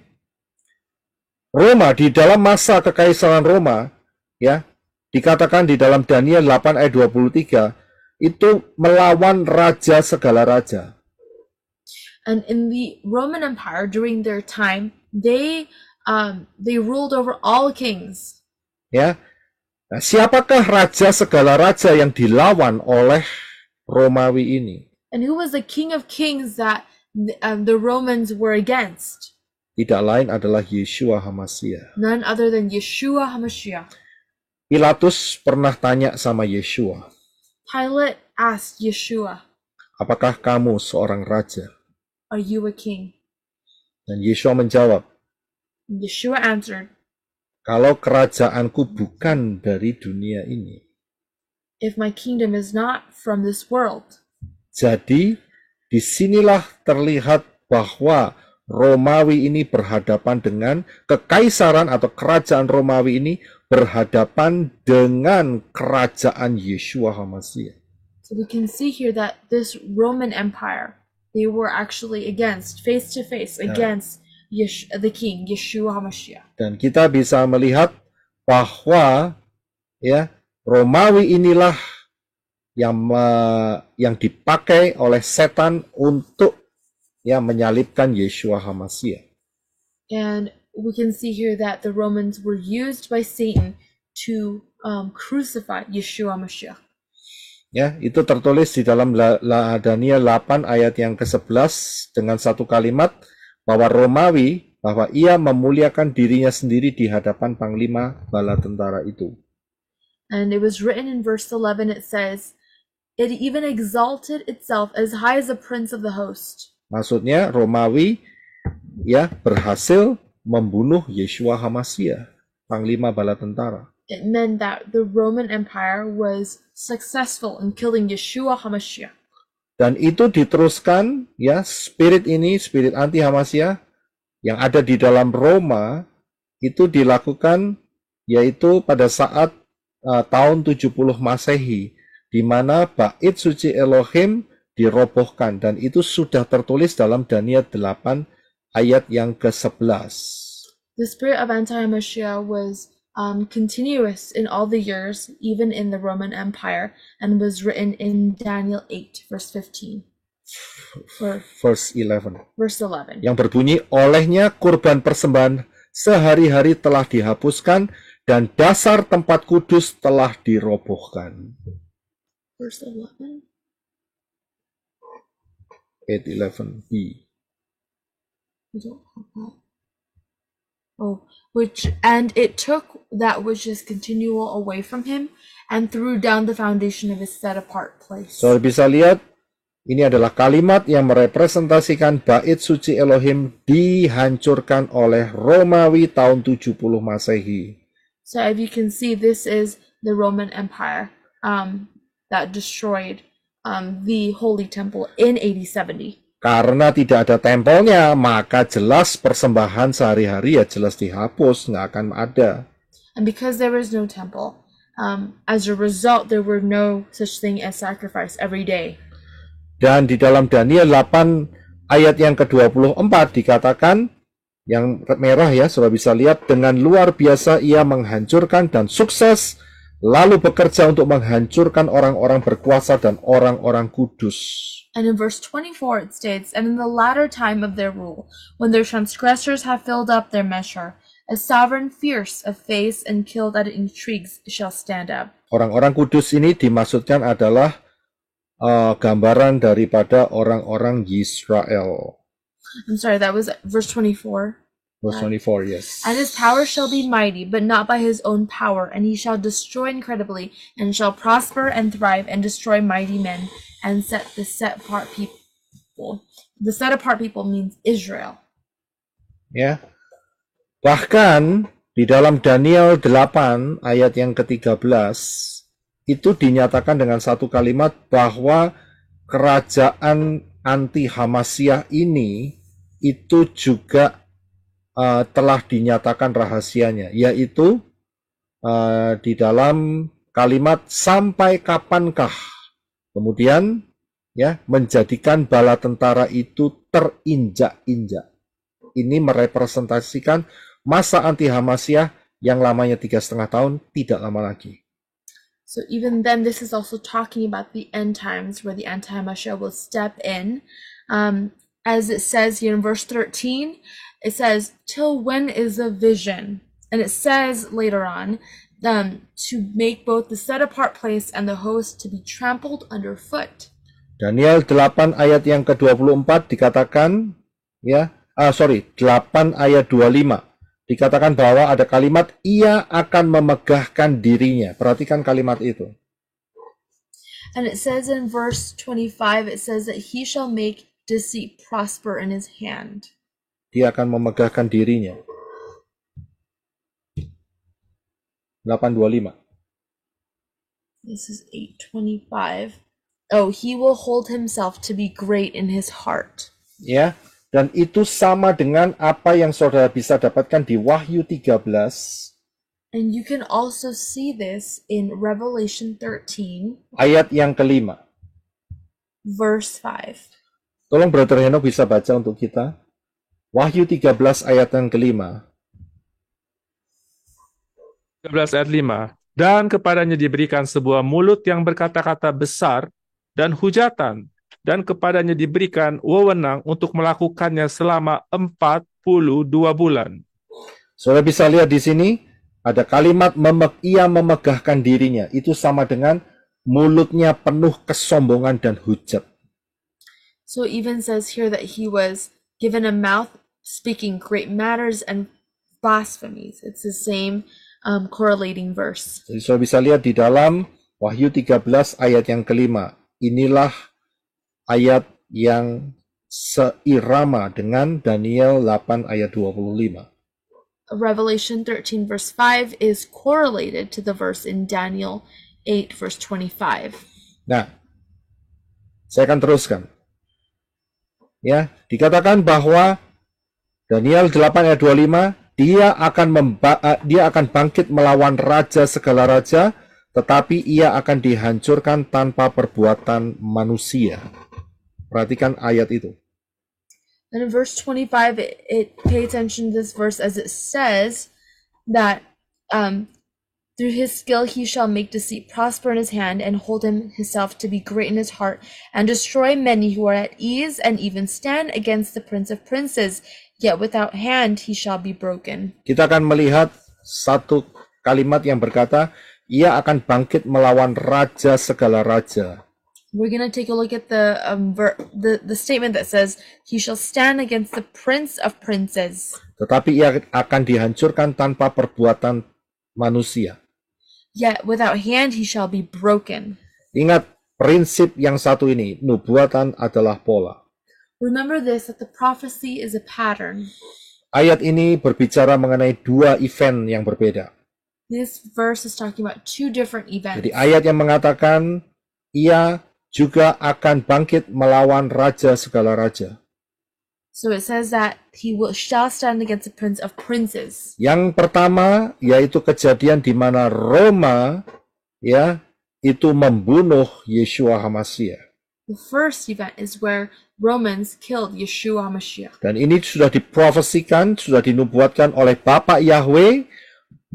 Roma di dalam masa kekaisaran Roma, ya, dikatakan di dalam Daniel 8 ayat 23 itu melawan raja segala raja. And in the Roman Empire during their time, they ruled over all kings. Ya, nah, siapakah raja segala raja yang dilawan oleh Romawi ini? And who was the king of kings that the Romans were against? Tidak lain adalah Yeshua HaMashiach. None other than Yeshua HaMashiach. Pilatus pernah tanya sama Yeshua, Pilate asked Yeshua, apakah kamu seorang raja? "Are you a king?" Dan Yeshua menjawab, And Yeshua answered, kalau kerajaanku bukan dari dunia ini. "If my kingdom is not from this world." Jadi, disinilah terlihat bahwa Romawi ini berhadapan dengan kekaisaran atau kerajaan Romawi ini berhadapan dengan kerajaan Yeshua HaMashiach. So we can see here that this Roman Empire, they were actually face to face against the king, Yeshua HaMashiach. Dan kita bisa melihat bahwa ya Romawi inilah yang dipakai oleh setan untuk ya menyalibkan Yeshua HaMashiach. And we can see here that the Romans were used by Satan to crucify Yeshua HaMashiach. Ya, itu tertulis di dalam Daniel 8 ayat yang ke-11 dengan satu kalimat bahwa Romawi, bahwa ia memuliakan dirinya sendiri di hadapan panglima bala tentara itu. And it was written in verse 11, it says, "It even exalted itself as high as the prince of the host." Maksudnya Romawi ya berhasil membunuh Yeshua HaMashiach, panglima bala tentara. It meant that the Roman Empire was successful in killing Yeshua HaMashiach. Dan itu diteruskan ya, spirit anti HaMashiach yang ada di dalam Roma itu dilakukan yaitu pada saat tahun 70 Masehi, di mana bait suci Elohim dirobohkan, dan itu sudah tertulis dalam Daniel 8 ayat yang ke-11. The spirit of anti-Mashiach was continuous in all the years, even in the Roman Empire, and was written in Daniel 8, verse 15. Verse 11. Verse 11. Yang berbunyi, olehnya kurban persembahan sehari-hari telah dihapuskan, dan dasar tempat kudus telah dirobohkan. Verse 11. 8:11b. I don't have that. Oh, and it took that which is continual away from him and threw down the foundation of his set apart place. So bisa lihat ini adalah kalimat yang merepresentasikan bait suci Elohim dihancurkan oleh Romawi tahun 70 Masehi. So if you can see, this is the Roman Empire that destroyed the Holy Temple in AD 70. Karena tidak ada tempelnya, maka jelas persembahan sehari-hari ya jelas dihapus, nggak akan ada. And because there was no temple, as a result, there were no such thing as sacrifice every day. Dan di dalam Daniel 8 ayat yang ke-24 dikatakan, yang merah ya, sudah bisa lihat, dengan luar biasa ia menghancurkan dan sukses lalu bekerja untuk menghancurkan orang-orang berkuasa dan orang-orang kudus. And in verse 24 it states, "And in the latter time of their rule, when their transgressors have filled up their measure, a sovereign fierce of face and killed at intrigues shall stand up." Orang-orang kudus ini dimaksudkan adalah gambaran daripada orang-orang Israel. I'm sorry, that was verse 24. Verse 24, yes. "And his power shall be mighty, but not by his own power, and he shall destroy incredibly, and shall prosper and thrive, and destroy mighty men, and set apart people." The set apart people means Israel. Ya. Bahkan di dalam Daniel 8 ayat yang ke-13 itu dinyatakan dengan satu kalimat bahwa kerajaan anti Hamasyah ini itu juga telah dinyatakan rahasianya, yaitu di dalam kalimat "sampai kapankah", kemudian ya, menjadikan bala tentara itu terinjak-injak. Ini merepresentasikan masa anti Hamasyah yang lamanya 3,5 tahun, tidak lama lagi. So even then, this is also talking about the end times, where the anti-Hamashiach will step in. As it says here in verse 13, it says, "Till when is the vision?" And it says later on, to make both the set-apart place and the host to be trampled underfoot. Daniel 8 ayat yang ke-24 dikatakan, 8 ayat 25. Dikatakan bahwa ada kalimat, ia akan memegahkan dirinya. Perhatikan kalimat itu. And it says in verse 25, it says that he shall make deceit prosper in his hand. Dia akan memegahkan dirinya. 8:25. This is 8:25. Oh, he will hold himself to be great in his heart. Ya, dan itu sama dengan apa yang saudara bisa dapatkan di Wahyu 13. And you can also see this in Revelation 13. Ayat yang ke-5. Verse 5. Tolong Brother Heno bisa baca untuk kita. Wahyu 13 ayat yang ke-5. 13 ayat 5. Dan kepadanya diberikan sebuah mulut yang berkata-kata besar dan hujatan, dan kepadanya diberikan wewenang untuk melakukannya selama 42 bulan. Saudara bisa lihat di sini, ada kalimat ia memegahkan dirinya. Itu sama dengan mulutnya penuh kesombongan dan hujat. So it even says here that he was given a mouth speaking great matters and blasphemies. It's the same correlating verse. Jadi saudara bisa lihat di dalam Wahyu 13 ayat yang ke-5. Inilah ayat yang seirama dengan Daniel 8 ayat 25. Revelation 13 verse 5 is correlated to the verse in Daniel 8 verse 25. Nah, saya akan teruskan. Ya, dikatakan bahwa Daniel 8 ayat 25, dia akan bangkit melawan raja segala raja, tetapi ia akan dihancurkan tanpa perbuatan manusia. Perhatikan ayat itu. And in verse 25, it pay attention to this verse as it says that through his skill he shall make deceit prosper in his hand, and hold himself to be great in his heart, and destroy many who are at ease, and even stand against the prince of princes. Yet without hand he shall be broken. Kita akan melihat satu kalimat yang berkata, ia akan bangkit melawan raja segala raja. We're going to take a look at the statement that says, he shall stand against the prince of princes. Tetapi ia akan dihancurkan tanpa perbuatan manusia. Yet without hand he shall be broken. Ingat prinsip yang satu ini, nubuatan adalah pola. Remember this, that the prophecy is a pattern. Ayat ini berbicara mengenai dua event yang berbeda. This verse is talking about two different events. Jadi ayat yang mengatakan, ia juga akan bangkit melawan raja segala raja. So it says that he shall stand against the prince of princes. Yang pertama yaitu kejadian di mana Roma itu membunuh Yeshua HaMashiach. The first event is where Romans killed Yeshua HaMashiach. Dan ini sudah diprofesikan, sudah dinubuatkan oleh Bapak Yahweh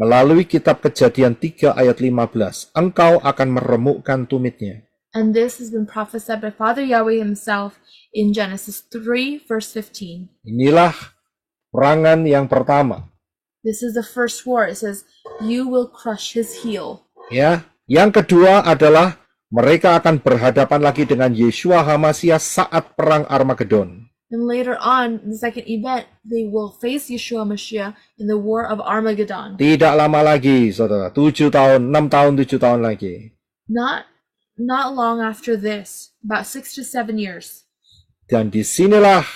Melalui kitab Kejadian 3 ayat 15, engkau akan meremukkan tumitnya. And this has been prophesied by Father Yahweh himself in Genesis 3, verse 15. Inilah perangan yang pertama. This is the first war. It says, you will crush his heel. Ya, yang kedua adalah mereka akan berhadapan lagi dengan Yeshua HaMashiach saat perang Armageddon. And later on, in the second event, they will face Yeshua Mashiach in the war of Armageddon. Tidak lama lagi, saudara. 7 tahun, 6 tahun, 7 tahun lagi. Not long after this, about 6 to 7 years. Dan disinilah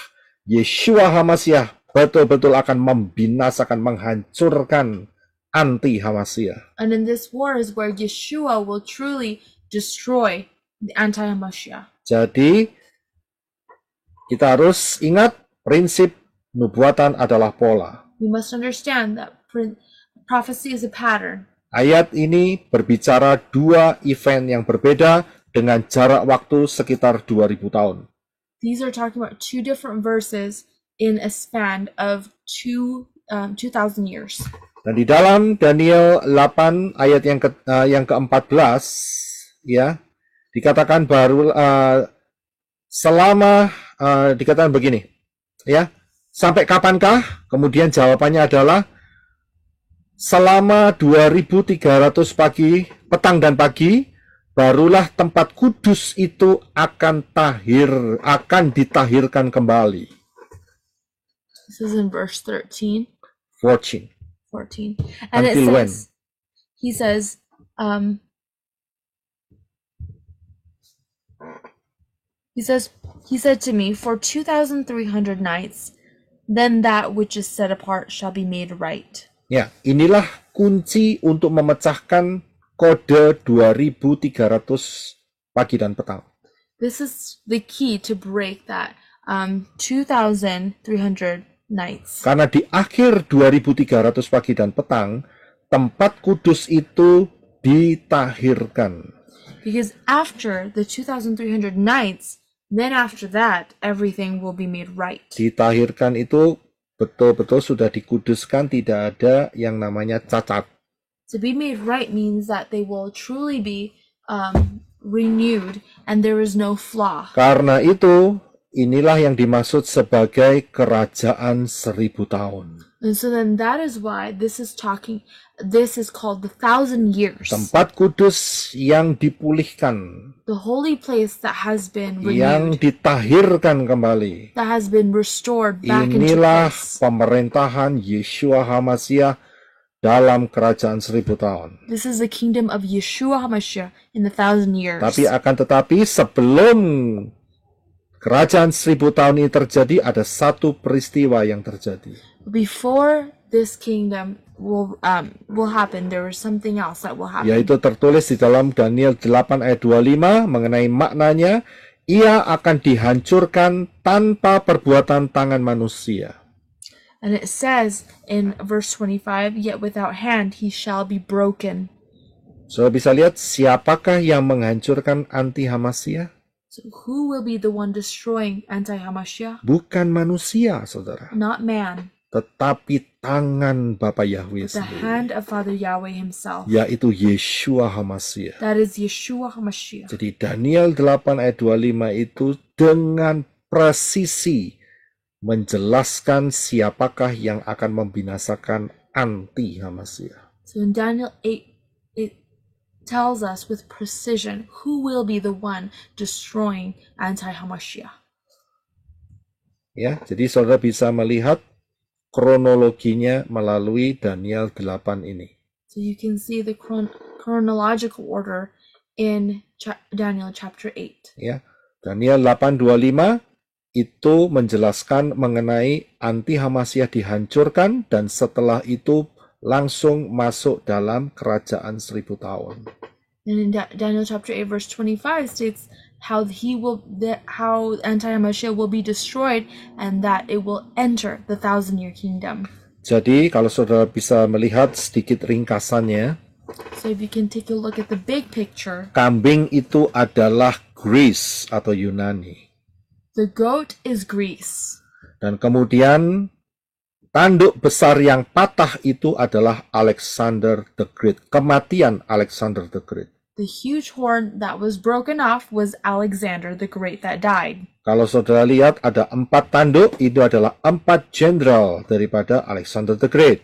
Yeshua HaMashiach betul-betul akan membinasakan, menghancurkan anti-HaMashiach. And in this war is where Yeshua will truly destroy the anti-Hamashiach. Jadi, kita harus ingat prinsip nubuatan adalah pola. We must understand that prophecy is a pattern. Ayat ini berbicara dua event yang berbeda dengan jarak waktu sekitar 2000 tahun. These are talking about two different verses in a span of 2,000 years. Dan di dalam Daniel 8 ayat yang ke-14 ya, dikatakan dikatakan begini, ya. Sampai kapankah? Kemudian jawabannya adalah selama 2300 petang dan pagi, barulah tempat kudus itu akan ditahirkan kembali. This is in verse 13. 14. And Until when? He says, he said to me, for 2,300 nights, then that which is set apart shall be made right. Ya, inilah kunci untuk memecahkan kode 2300 pagi dan petang. This is the key to break that 2,300 nights. Karena di akhir 2300 pagi dan petang, tempat kudus itu ditahirkan. Because after the 2,300 nights, then after that, everything will be made right. Ditahirkan itu betul-betul sudah dikuduskan, tidak ada yang namanya cacat. To be made right means that they will truly be renewed and there is no flaw. Karena itu, inilah yang dimaksud sebagai kerajaan 1000 tahun. And so then that is why this is called the 1,000 years. Tempat kudus yang dipulihkan, The holy place that has been yang renewed, ditahirkan kembali. that has been restored back into Inilah place. pemerintahan Yeshua HaMashiach dalam kerajaan 1000 tahun. This is the kingdom of Yeshua HaMashiach in the 1,000 years. Tetapi sebelum kerajaan 1000 tahun ini terjadi, ada satu peristiwa yang terjadi. Before this kingdom will happen, there is something else that will happen. Yaitu tertulis di dalam Daniel 8 ayat 25 mengenai maknanya, ia akan dihancurkan tanpa perbuatan tangan manusia. And it says in verse 25, yet without hand he shall be broken. Saudara bisa lihat siapakah yang menghancurkan anti-Hamashiach? So who will be the one destroying anti-Hamashiach? Bukan manusia, saudara. Not man, Tetapi tangan Bapa Yahweh the sendiri, hand of Father Yahweh himself. yaitu Yeshua HaMashiach. That is Yeshua HaMashiach. Jadi Daniel 8 ayat 25 itu dengan presisi menjelaskan siapakah yang akan membinasakan anti-Hamashiach. So in Daniel 8, it tells us with precision who will be the one destroying anti-Hamashiach. Ya, jadi saudara bisa melihat kronologinya melalui Daniel 8 ini. So you can see the chronological order in Daniel chapter 8. Ya, Daniel 8:25 itu menjelaskan mengenai anti-Hamashiach dihancurkan dan setelah itu langsung masuk dalam kerajaan 1000 tahun. And in Daniel chapter 8 verse 25 states how anti-Hamashiach will be destroyed and that it will enter the 1,000-year kingdom. Jadi kalau saudara bisa melihat sedikit ringkasannya, So if you can take a look at the big picture, kambing itu adalah Greece atau Yunani. the goat is Greece. Dan kemudian tanduk besar yang patah itu adalah Alexander the Great. Kematian Alexander the Great. The huge horn that was broken off was Alexander the Great that died. Kalau saudara lihat ada 4 tanduk, itu adalah 4 jenderal daripada Alexander the Great.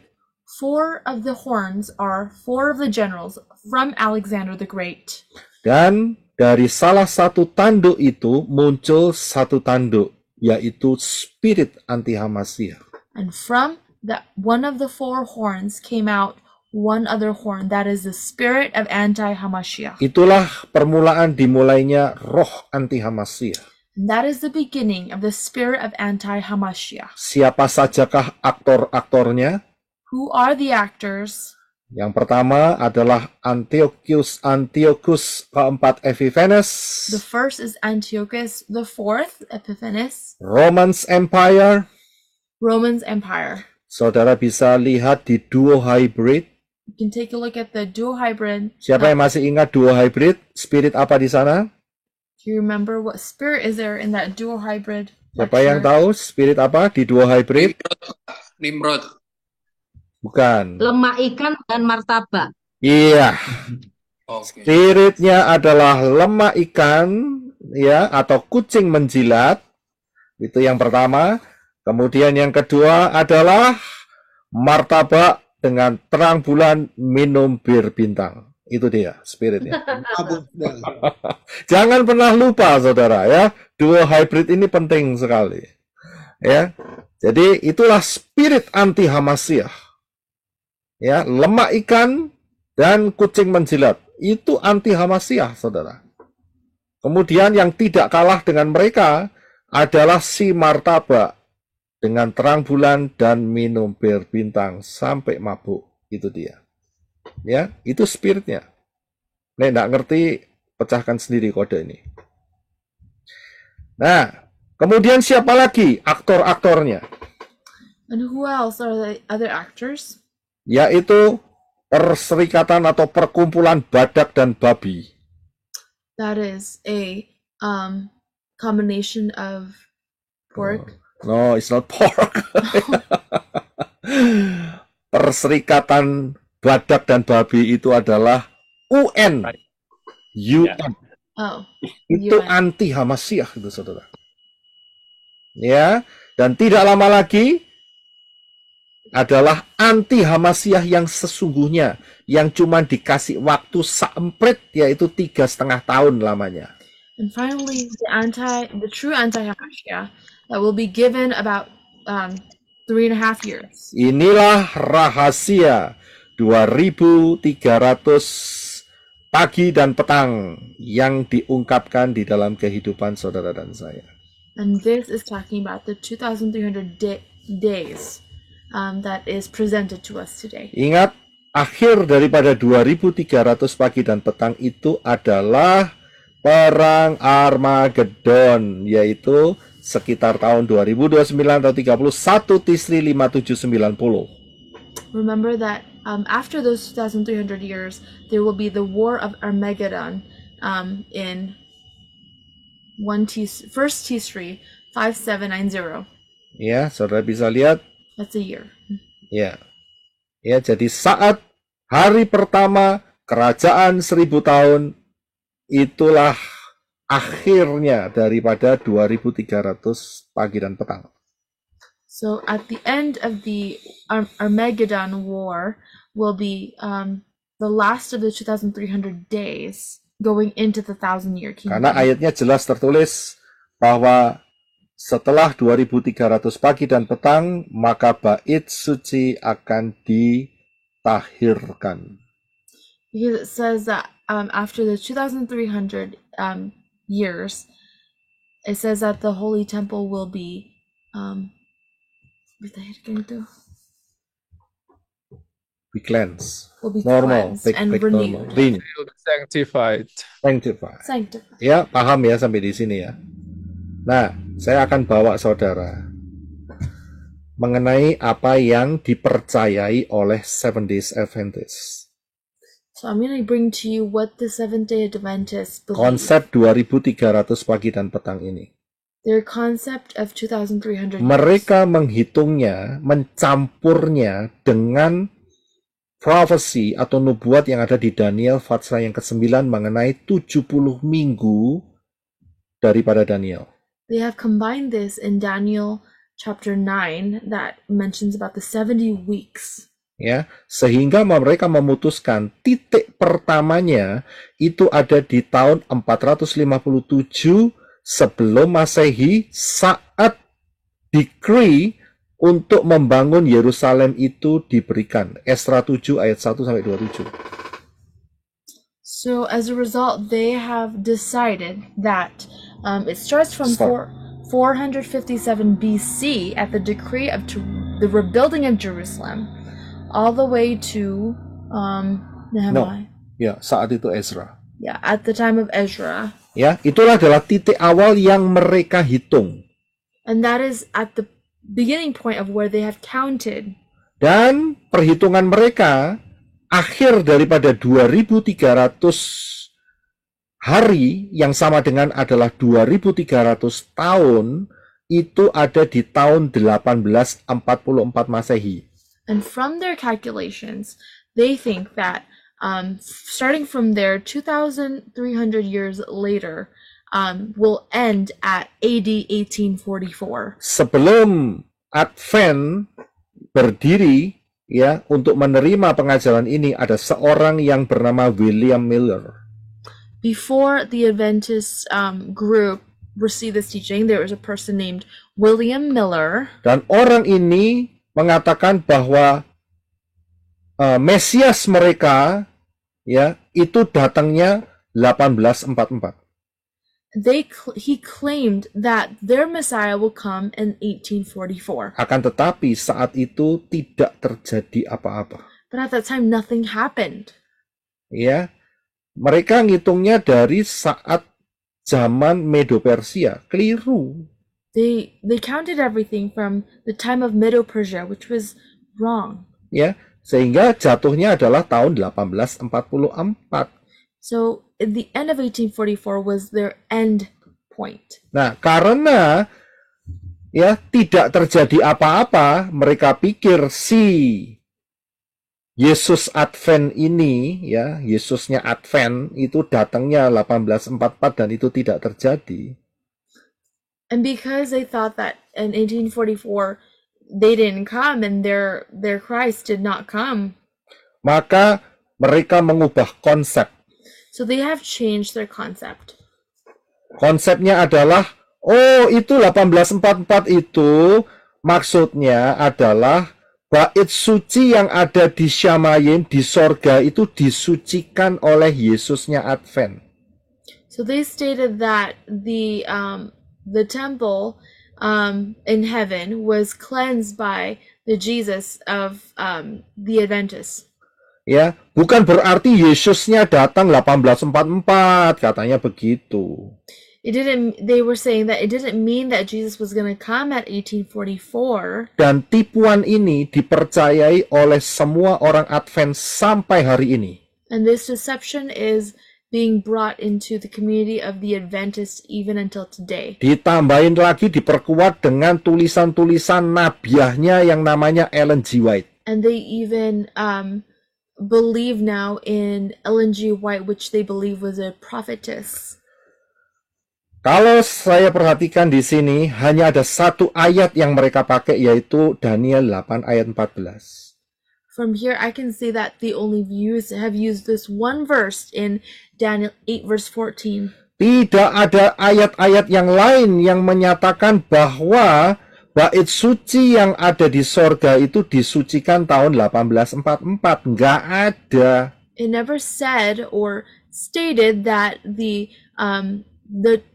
4 of the horns are 4 of the generals from Alexander the Great. Dan dari salah satu tanduk itu muncul satu tanduk, yaitu spirit anti-Hamasiah. And from that one of the 4 horns came out one other horn, that is the spirit of anti-Hamashiach. Itulah permulaan dimulainya roh anti-Hamasiah. And that is the beginning of the spirit of anti-Hamashiach. Siapa sajakah aktor-aktornya? Who are the actors? Yang pertama adalah Antiochus keempat Epiphanes, The first is Antiochus, the fourth Epiphanes, Romans Empire. Romans Empire. Saudara bisa lihat di duo hybrid. You can take a look at the dual hybrid. Siapa yang masih ingat duo hybrid? Spirit apa di sana? Do you remember what spirit is there in that dual hybrid? Siapa yang tahu spirit apa di duo hybrid? Nimrod. Bukan. Lemak ikan dan martabak. Iya. Oke. Spiritnya adalah lemak ikan, ya, atau kucing menjilat. Itu yang pertama. Kemudian yang kedua adalah martabak dengan terang bulan minum bir bintang. Itu dia spiritnya. Jangan pernah lupa saudara ya, duo hybrid ini penting sekali. Ya. Jadi itulah spirit anti Hamasiah. Ya, lemak ikan dan kucing menjilat. Itu anti Hamasiah, saudara. Kemudian yang tidak kalah dengan mereka adalah si martabak dengan terang bulan dan minum bir bintang sampai mabuk. Itu dia. Ya, itu spiritnya. Nek nggak ngerti, pecahkan sendiri kode ini. Nah, kemudian siapa lagi aktor-aktornya? And who else are the other actors? Yaitu perserikatan atau perkumpulan badak dan babi. That is a combination of pork. No, it's not pork. Perserikatan badak dan babi itu adalah UN. UN. Oh, Itu UN. anti Hamasiah itu saudara. Ya, dan tidak lama lagi adalah anti Hamasiah yang sesungguhnya, yang cuma dikasih waktu saempret, yaitu 3,5 tahun lamanya. And finally, the true anti-Hamashiach that will be given about 3.5 years. Inilah rahasia 2.300 pagi dan petang yang diungkapkan di dalam kehidupan saudara dan saya. And this is talking about the 2,300 days that is presented to us today. Ingat, akhir daripada 2.300 pagi dan petang itu adalah Perang Armageddon, yaitu sekitar tahun 2029 atau 31 Tisri 5790. Remember that after those 2,300 years, there will be the War of Armageddon in 1st Tisri 5790. Ya, saudara bisa lihat. That's a year. Ya, ya. Jadi saat hari pertama kerajaan 1000 tahun, itulah akhirnya daripada 2.300 pagi dan petang. So at the end of the Armageddon War will be the last of the 2,300 days going into the 1,000-year kingdom. Karena ayatnya jelas tertulis bahwa setelah 2.300 pagi dan petang, maka bait suci akan ditahirkan. Because it says that after the 2,300 years, it says that the Holy Temple will be Be cleansed. will be Normal. cleansed and renewed. Normal. Clean. Will be sanctified. Sanctified. Sanctified. Ya, paham ya sampai di sini ya. Nah, saya akan bawa saudara mengenai apa yang dipercayai oleh Seven Days Adventists. So I'm going to bring to you what the Seventh-day Adventists believe. Konsep 2.300 pagi dan petang ini. Their concept of 2,300 years. Mereka menghitungnya, mencampurnya dengan prophecy atau nubuat yang ada di Daniel pasal yang ke-9 mengenai 70 minggu daripada Daniel. They have combined this in Daniel chapter 9 that mentions about the 70 weeks. Ya, sehingga mereka memutuskan titik pertamanya itu ada di tahun 457 sebelum Masehi saat decree untuk membangun Yerusalem itu diberikan. Esra 7 ayat 1 sampai 27. So as a result, they have decided that it starts from 457 BC at the decree of the rebuilding of Jerusalem, all the way to Nehemiah. Ya, saat itu Ezra. Yeah, at the time of Ezra. Ya, itulah adalah titik awal yang mereka hitung. And that is at the beginning point of where they have counted. Dan perhitungan mereka akhir daripada 2.300 hari yang sama dengan adalah 2.300 tahun itu ada di tahun 1844 Masehi. And from their calculations, they think that starting from there, 2,300 years later, will end at AD 1844. Sebelum Advent berdiri, ya, untuk menerima pengajaran ini ada seorang yang bernama William Miller. Before the Adventist group received this teaching, there was a person named William Miller. Dan orang ini mengatakan bahwa Mesias mereka, ya, itu datangnya 1844. He claimed that their Messiah will come in 1844. Akan tetapi saat itu tidak terjadi apa-apa. But at that time, nothing happened. Ya, mereka ngitungnya dari saat zaman Medo-Persia, keliru. They counted everything from the time of Medo-Persia, which was wrong. Ya, sehingga jatuhnya adalah tahun 1844. So the end of 1844 was their end point. Nah, karena ya tidak terjadi apa-apa, mereka pikir si Yesus Advent ini, ya, Yesusnya Advent itu datangnya 1844 dan itu tidak terjadi. And because they thought that in 1844 they didn't come and their Christ did not come, maka mereka mengubah konsep. so they have changed their concept. Konsepnya adalah, oh itu 1844 itu maksudnya adalah bait suci yang ada di Syamayim di sorga itu disucikan oleh Yesusnya Advent. So they stated that the temple in heaven was cleansed by the Jesus of the Adventists. Ya, bukan berarti Yesusnya datang 1844, katanya begitu. They were saying that it didn't mean that Jesus was going to come at 1844. Dan tipuan ini dipercayai oleh semua orang Advent sampai hari ini. And this deception is being brought into the community of the Adventists even until today. Ditambahin lagi, diperkuat dengan tulisan-tulisan nabiahnya yang namanya Ellen G. White. And they even believe now in Ellen G. White, which they believe was a prophetess. Kalau saya perhatikan di sini, hanya ada satu ayat yang mereka pakai, yaitu Daniel 8 ayat 14. From here, I can see that they only have used this one verse in Daniel 8 verse 14. Tidak ada ayat-ayat yang lain yang menyatakan bahwa bait suci yang ada di sorga itu disucikan tahun 1844. Nggak ada. It never said or stated that the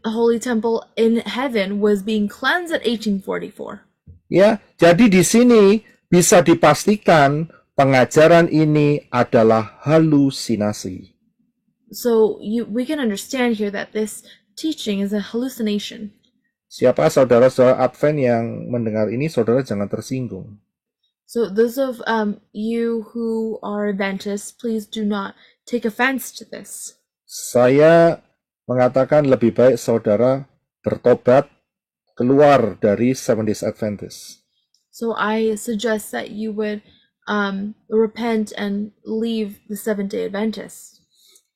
Holy Temple in heaven was being cleansed at 1844. Ya, jadi di sini bisa dipastikan pengajaran ini adalah halusinasi. So we can understand here that this teaching is a hallucination. Siapa saudara-saudara Advent yang mendengar ini, saudara jangan tersinggung. So those of you who are Adventists, please do not take offense to this. Saya mengatakan lebih baik saudara bertobat keluar dari Seventh Days Adventist. So I suggest that you would repent and leave the Seventh-day Adventists.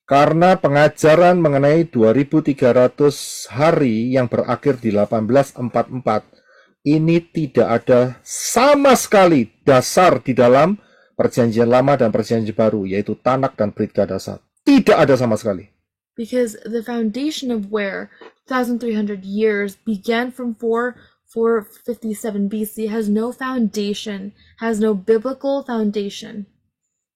Karena pengajaran mengenai 2300 hari yang berakhir di 1844 ini tidak ada sama sekali dasar di dalam Perjanjian Lama dan Perjanjian Baru, yaitu Tanak dan Brit Kadasa. Tidak ada sama sekali. Because the foundation of where 1,300 years began from 457 BC has no foundation, has no biblical foundation.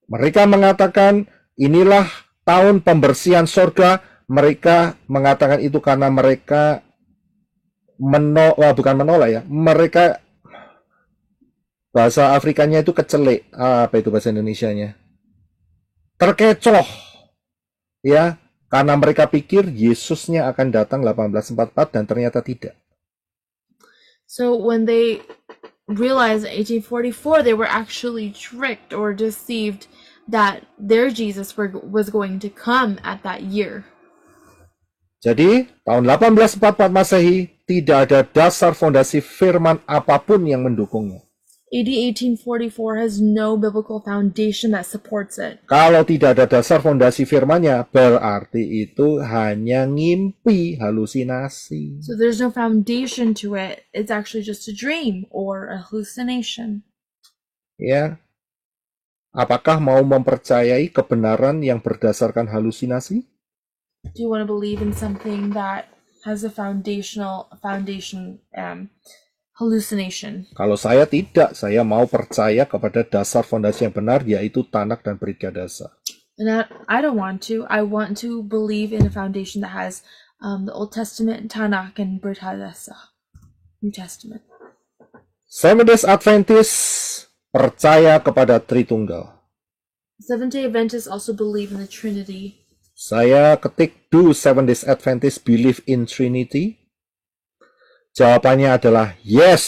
Mereka mengatakan inilah tahun pembersihan sorga. Mereka mengatakan itu karena mereka bukan menolak ya. Mereka bahasa Afrikanya itu kecelek. Apa itu bahasa Indonesianya? Terkecoh. Ya, karena mereka pikir Yesusnya akan datang 1844 dan ternyata tidak. So when they realized in 1844 they were actually tricked or deceived that their Jesus was going to come at that year. Jadi, tahun 1844 Masehi tidak ada dasar fondasi firman apapun yang mendukungnya. AD 1844 has no biblical foundation that supports it. Kalau tidak ada dasar fondasi firmannya, berarti itu hanya ngimpi, halusinasi. So there's no foundation to it. It's actually just a dream or a hallucination. Ya. Apakah mau mempercayai kebenaran yang berdasarkan halusinasi? Do you want to believe in something that has a hallucination? Kalau saya tidak, saya mau percaya kepada dasar fondasi yang benar, yaitu Tanak dan Brit Kadasa. And I don't want to. I want to believe in a foundation that has the Old Testament, Tanakh, and Brit Hadasa, New Testament. Seventh Days Adventist percaya kepada Tritunggal. Seventh-day Adventists also believe in the Trinity. Saya ketik, do Seventh Days Adventist believe in Trinity? Jawabannya adalah yes.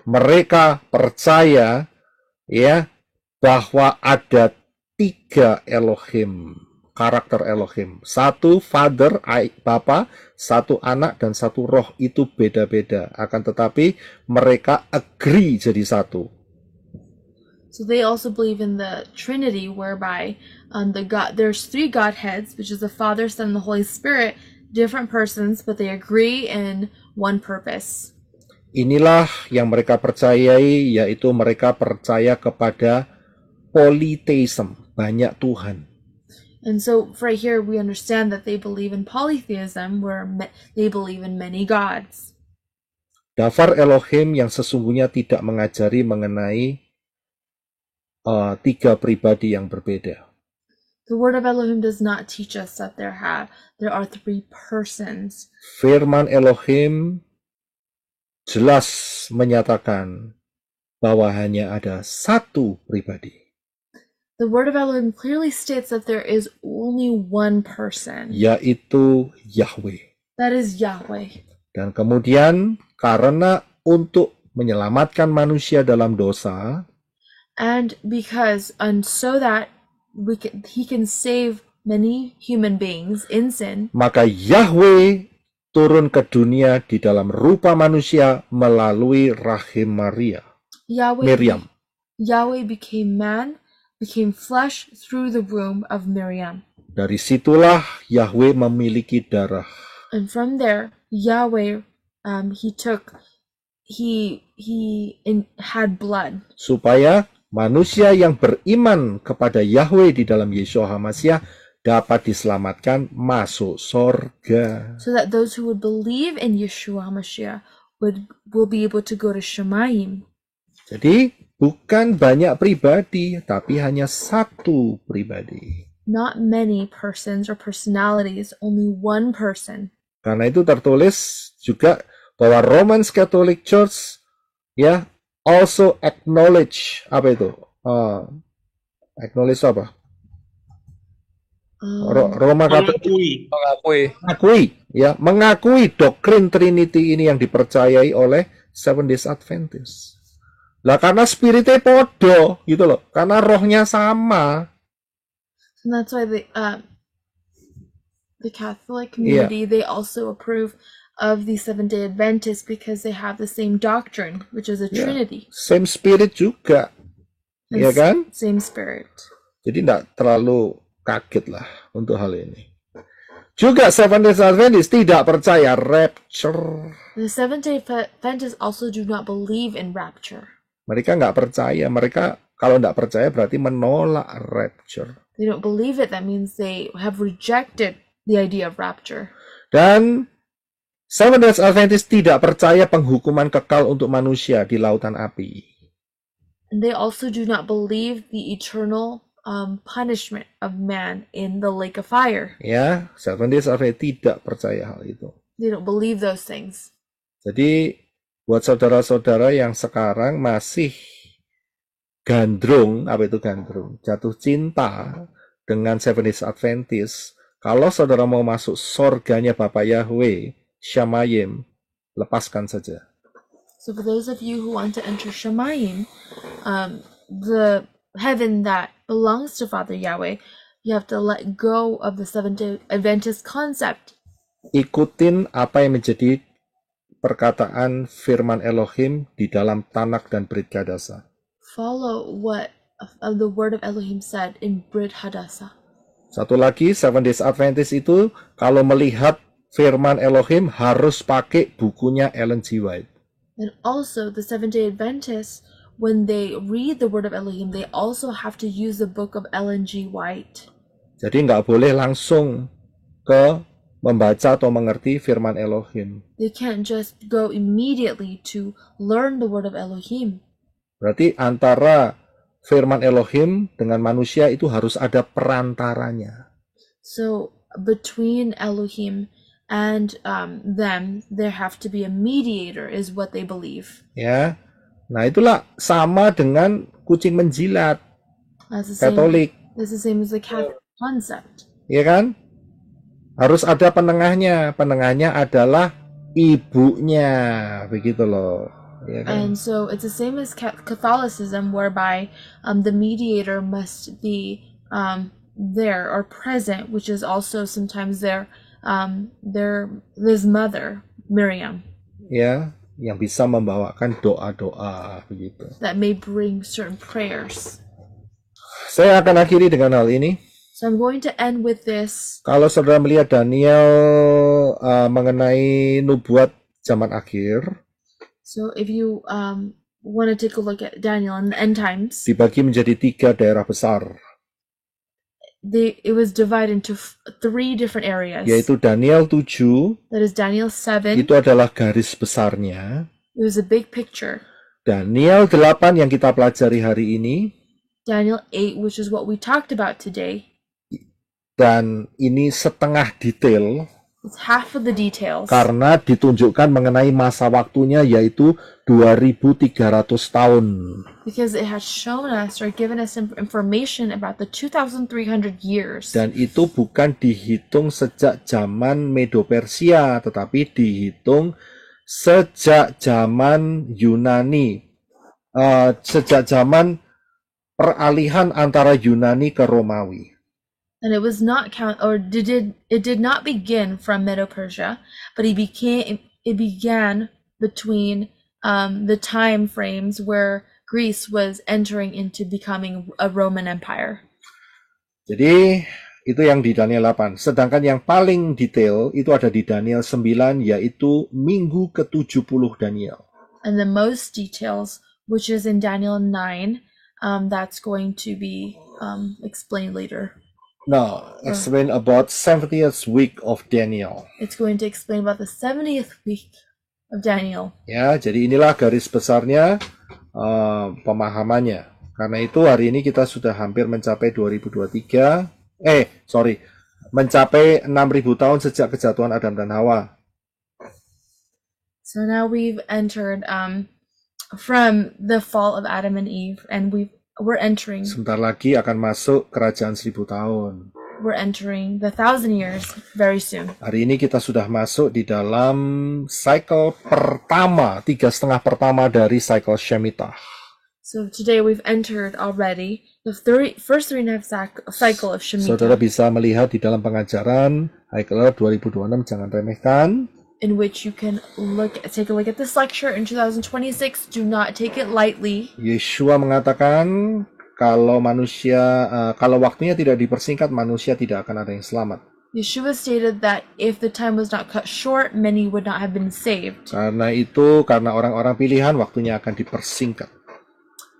Mereka percaya ya bahwa ada 3 Elohim, karakter Elohim. 1 Father, Bapa, 1 Anak, dan 1 Roh. Itu beda-beda. Akan tetapi mereka agree jadi satu. So they also believe in the Trinity, whereby there's 3 Godheads, which is the Father, Son, and the Holy Spirit, different persons, but they agree in one purpose. Inilah yang mereka percayai, yaitu mereka percaya kepada polytheism, banyak Tuhan. And so right here we understand that they believe in polytheism, where they believe in many gods. Dafar Elohim yang sesungguhnya tidak mengajari mengenai 3 pribadi yang berbeda. The word of Elohim does not teach us that there are 3 persons. Firman Elohim jelas menyatakan bahwa hanya ada 1 pribadi. The word of Elohim clearly states that there is only one person. Yaitu Yahweh. That is Yahweh. Dan kemudian karena untuk menyelamatkan manusia dalam dosa, and so that he can save many human beings in sin, maka Yahweh turun ke dunia di dalam rupa manusia melalui rahim Miriam. Yahweh became man, became flesh through the womb of Miriam. Dari situlah Yahweh memiliki darah. And from there, Yahweh had blood. Supaya manusia yang beriman kepada Yahweh di dalam Yeshua HaMashiach dapat diselamatkan masuk sorga. So that those who would believe in Yeshua HaMashiach will be able to go to Shemaim. Jadi bukan banyak pribadi, tapi hanya 1 pribadi. Not many persons or personalities, only one person. Karena itu tertulis juga bahwa Roman Catholic Church ya also acknowledge apa itu? Acknowledge apa? Roma Katolik mengakui doktrin Trinity ini yang dipercayai oleh Seventh Days Adventist. Lah karena spiritnya podo gitu loh, karena rohnya sama. And that's why the Catholic community, they also approve of the Seventh-day Adventists because they have the same doctrine, which is a Ya, Trinity, same spirit juga, and ya kan? same Spirit. Jadi tidak terlalu kaget lah untuk hal ini. Juga Seventh-day Adventist tidak percaya rapture. The Seventh-day Adventists also do not believe in rapture. Mereka nggak percaya. Mereka kalau nggak percaya berarti menolak rapture. They don't believe it. That means they have rejected the idea of rapture. Dan Seventh-day Adventist tidak percaya penghukuman kekal untuk manusia di lautan api. And they also do not believe the eternal punishment of man in the lake of fire. Ya, Seventh-day Adventist tidak percaya hal itu. They don't believe those things. Jadi buat saudara-saudara yang sekarang masih gandrung, apa itu gandrung? Jatuh cinta dengan Seventh-day Adventist, kalau saudara mau masuk surganya Bapak Yahweh, Shamayim, lepaskan saja. So for those of you who want to enter Shamayim, the heaven that belongs to Father Yahweh, you have to let go of the Seventh-day Adventist concept. Ikutin apa yang menjadi perkataan firman Elohim di dalam Tanak dan Brit Hadasa. Follow what the word of Elohim said in Brit Hadasa. Satu lagi, Seventh-day Adventist itu kalau melihat firman Elohim harus pakai bukunya Ellen G. White. And also the Seventh-day Adventists, when they read the word of Elohim, they also have to use the book of Ellen G. White. Jadi nggak boleh langsung ke membaca atau mengerti firman Elohim. They can't just go immediately to learn the word of Elohim. Berarti antara firman Elohim dengan manusia itu harus ada perantaranya. So between Elohim and them, there have to be a mediator, is what they believe. Ya, nah itulah sama dengan kucing menjilat That's the same. Katolik, That's the same as the Catholic concept. ya kan? Harus ada penengahnya. Penengahnya adalah ibunya, begitu loh. Ya kan? And so it's the same as Catholicism, whereby the mediator must be there or present, which is also sometimes his mother, Miriam, Ya, yang bisa membawakan doa-doa begitu. that may bring certain prayers. Saya akan akhiri dengan hal ini. So I'm going to end with this. Kalau saudara melihat Daniel mengenai nubuat zaman akhir, So if you want to take a look at Daniel in the end times, dibagi menjadi 3 daerah besar, it was divided into 3 different areas. yaitu Daniel 7, That is Daniel 7. itu adalah garis besarnya. It was a big picture. Daniel 8 yang kita pelajari hari ini, Daniel 8, which is what we talked about today. dan ini setengah detail It's half of the details. karena ditunjukkan mengenai masa waktunya yaitu 2300 tahun. Because it has shown us or given us information about the 2,300 years. Dan itu bukan dihitung sejak zaman Medo-Persia, tetapi dihitung sejak zaman Yunani, sejak zaman peralihan antara Yunani ke Romawi. And it was not it did not begin from Medo-Persia, but it began between the time frames where Greece was entering into becoming a Roman Empire. Jadi itu yang di Daniel 8. Sedangkan yang paling detail itu ada di Daniel 9, yaitu minggu ke-70 Daniel. And the most details, which is in Daniel 9, that's going to be explained later. Now, explain about 70th week of Daniel. It's going to explain about the 70th week of Daniel. Ya, jadi inilah garis besarnya pemahamannya. Karena itu hari ini kita sudah hampir mencapai 2023. Mencapai 6.000 tahun sejak kejatuhan Adam dan Hawa. So now we've entered from the fall of Adam and Eve, and we're entering. Sebentar lagi akan masuk kerajaan 1000 tahun. We're entering the 1,000 years very soon. Hari ini kita sudah masuk di dalam cycle pertama, 3,5 pertama dari cycle Shemitah. So today we've entered already the first 3.5 cycle of Shemitah. Saudara bisa melihat di dalam pengajaran High Color 2026, jangan remehkan. in which you can take a look at this lecture in 2026. Do not take it lightly. Yeshua mengatakan kalau waktunya tidak dipersingkat, manusia tidak akan ada yang selamat. Yeshua stated that if the time was not cut short, many would not have been saved. Karena orang-orang pilihan, waktunya akan dipersingkat.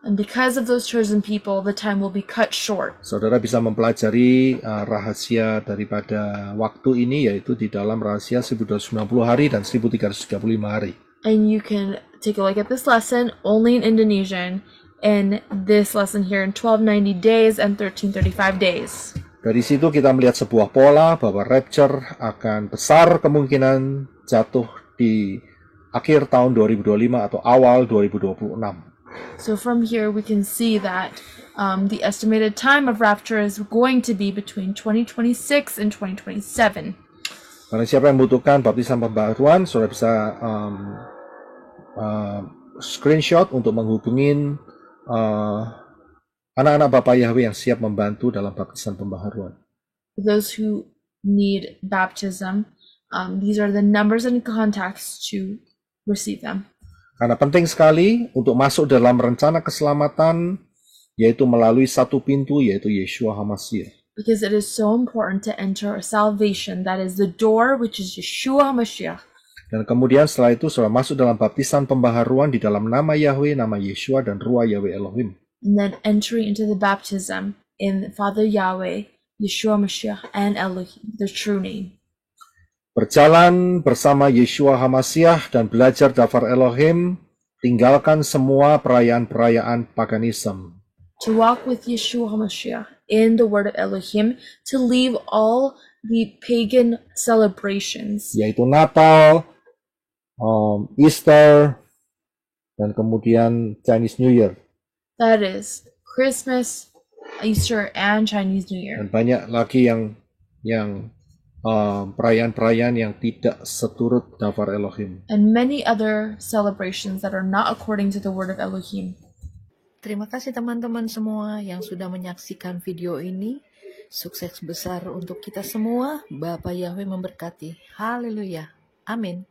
And because of those chosen people, the time will be cut short. Saudara bisa mempelajari rahasia daripada waktu ini, yaitu di dalam rahasia 1290 hari dan 1335 hari. And you can take a look at this lesson only in Indonesian, and this lesson here in 1290 days and 1335 days. Dari situ kita melihat sebuah pola bahwa rapture akan besar kemungkinan jatuh di akhir tahun 2025 atau awal 2026. So from here we can see that the estimated time of rapture is going to be between 2026 and 2027. Karena siapa yang membutuhkan baptisan pembaharuan, saudara bisa screenshot untuk menghubungin anak-anak Bapak Yahweh yang siap membantu dalam baptisan pembaharuan. For those who need baptism, these are the numbers and contacts to receive them. Karena penting sekali untuk masuk dalam rencana keselamatan, yaitu melalui satu pintu, yaitu Yeshua HaMashiach. Because it is so important to enter salvation, that is the door, which is Yeshua HaMashiach. Dan kemudian setelah itu saudara masuk dalam baptisan pembaharuan di dalam nama Yahweh, nama Yeshua, dan Ruah Yahweh Elohim. And then entering into the baptism in Father Yahweh, Yeshua Mashiach, and Elohim, the true name. Berjalan bersama Yeshua HaMashiach dan belajar Dafar Elohim, tinggalkan semua perayaan-perayaan paganisme. To walk with Yeshua HaMashiach in the word of Elohim, to leave all the pagan celebrations. Yaitu Natal, Easter, dan kemudian Chinese New Year. That is Christmas, Easter, and Chinese New Year. Dan banyak lagi yang perayaan-perayaan yang tidak seturut Dafar Elohim. And many other celebrations that are not according to the word of Elohim. Terima kasih teman-teman semua yang sudah menyaksikan video ini. Sukses besar untuk kita semua. Bapa Yahweh memberkati. Haleluya. Amin.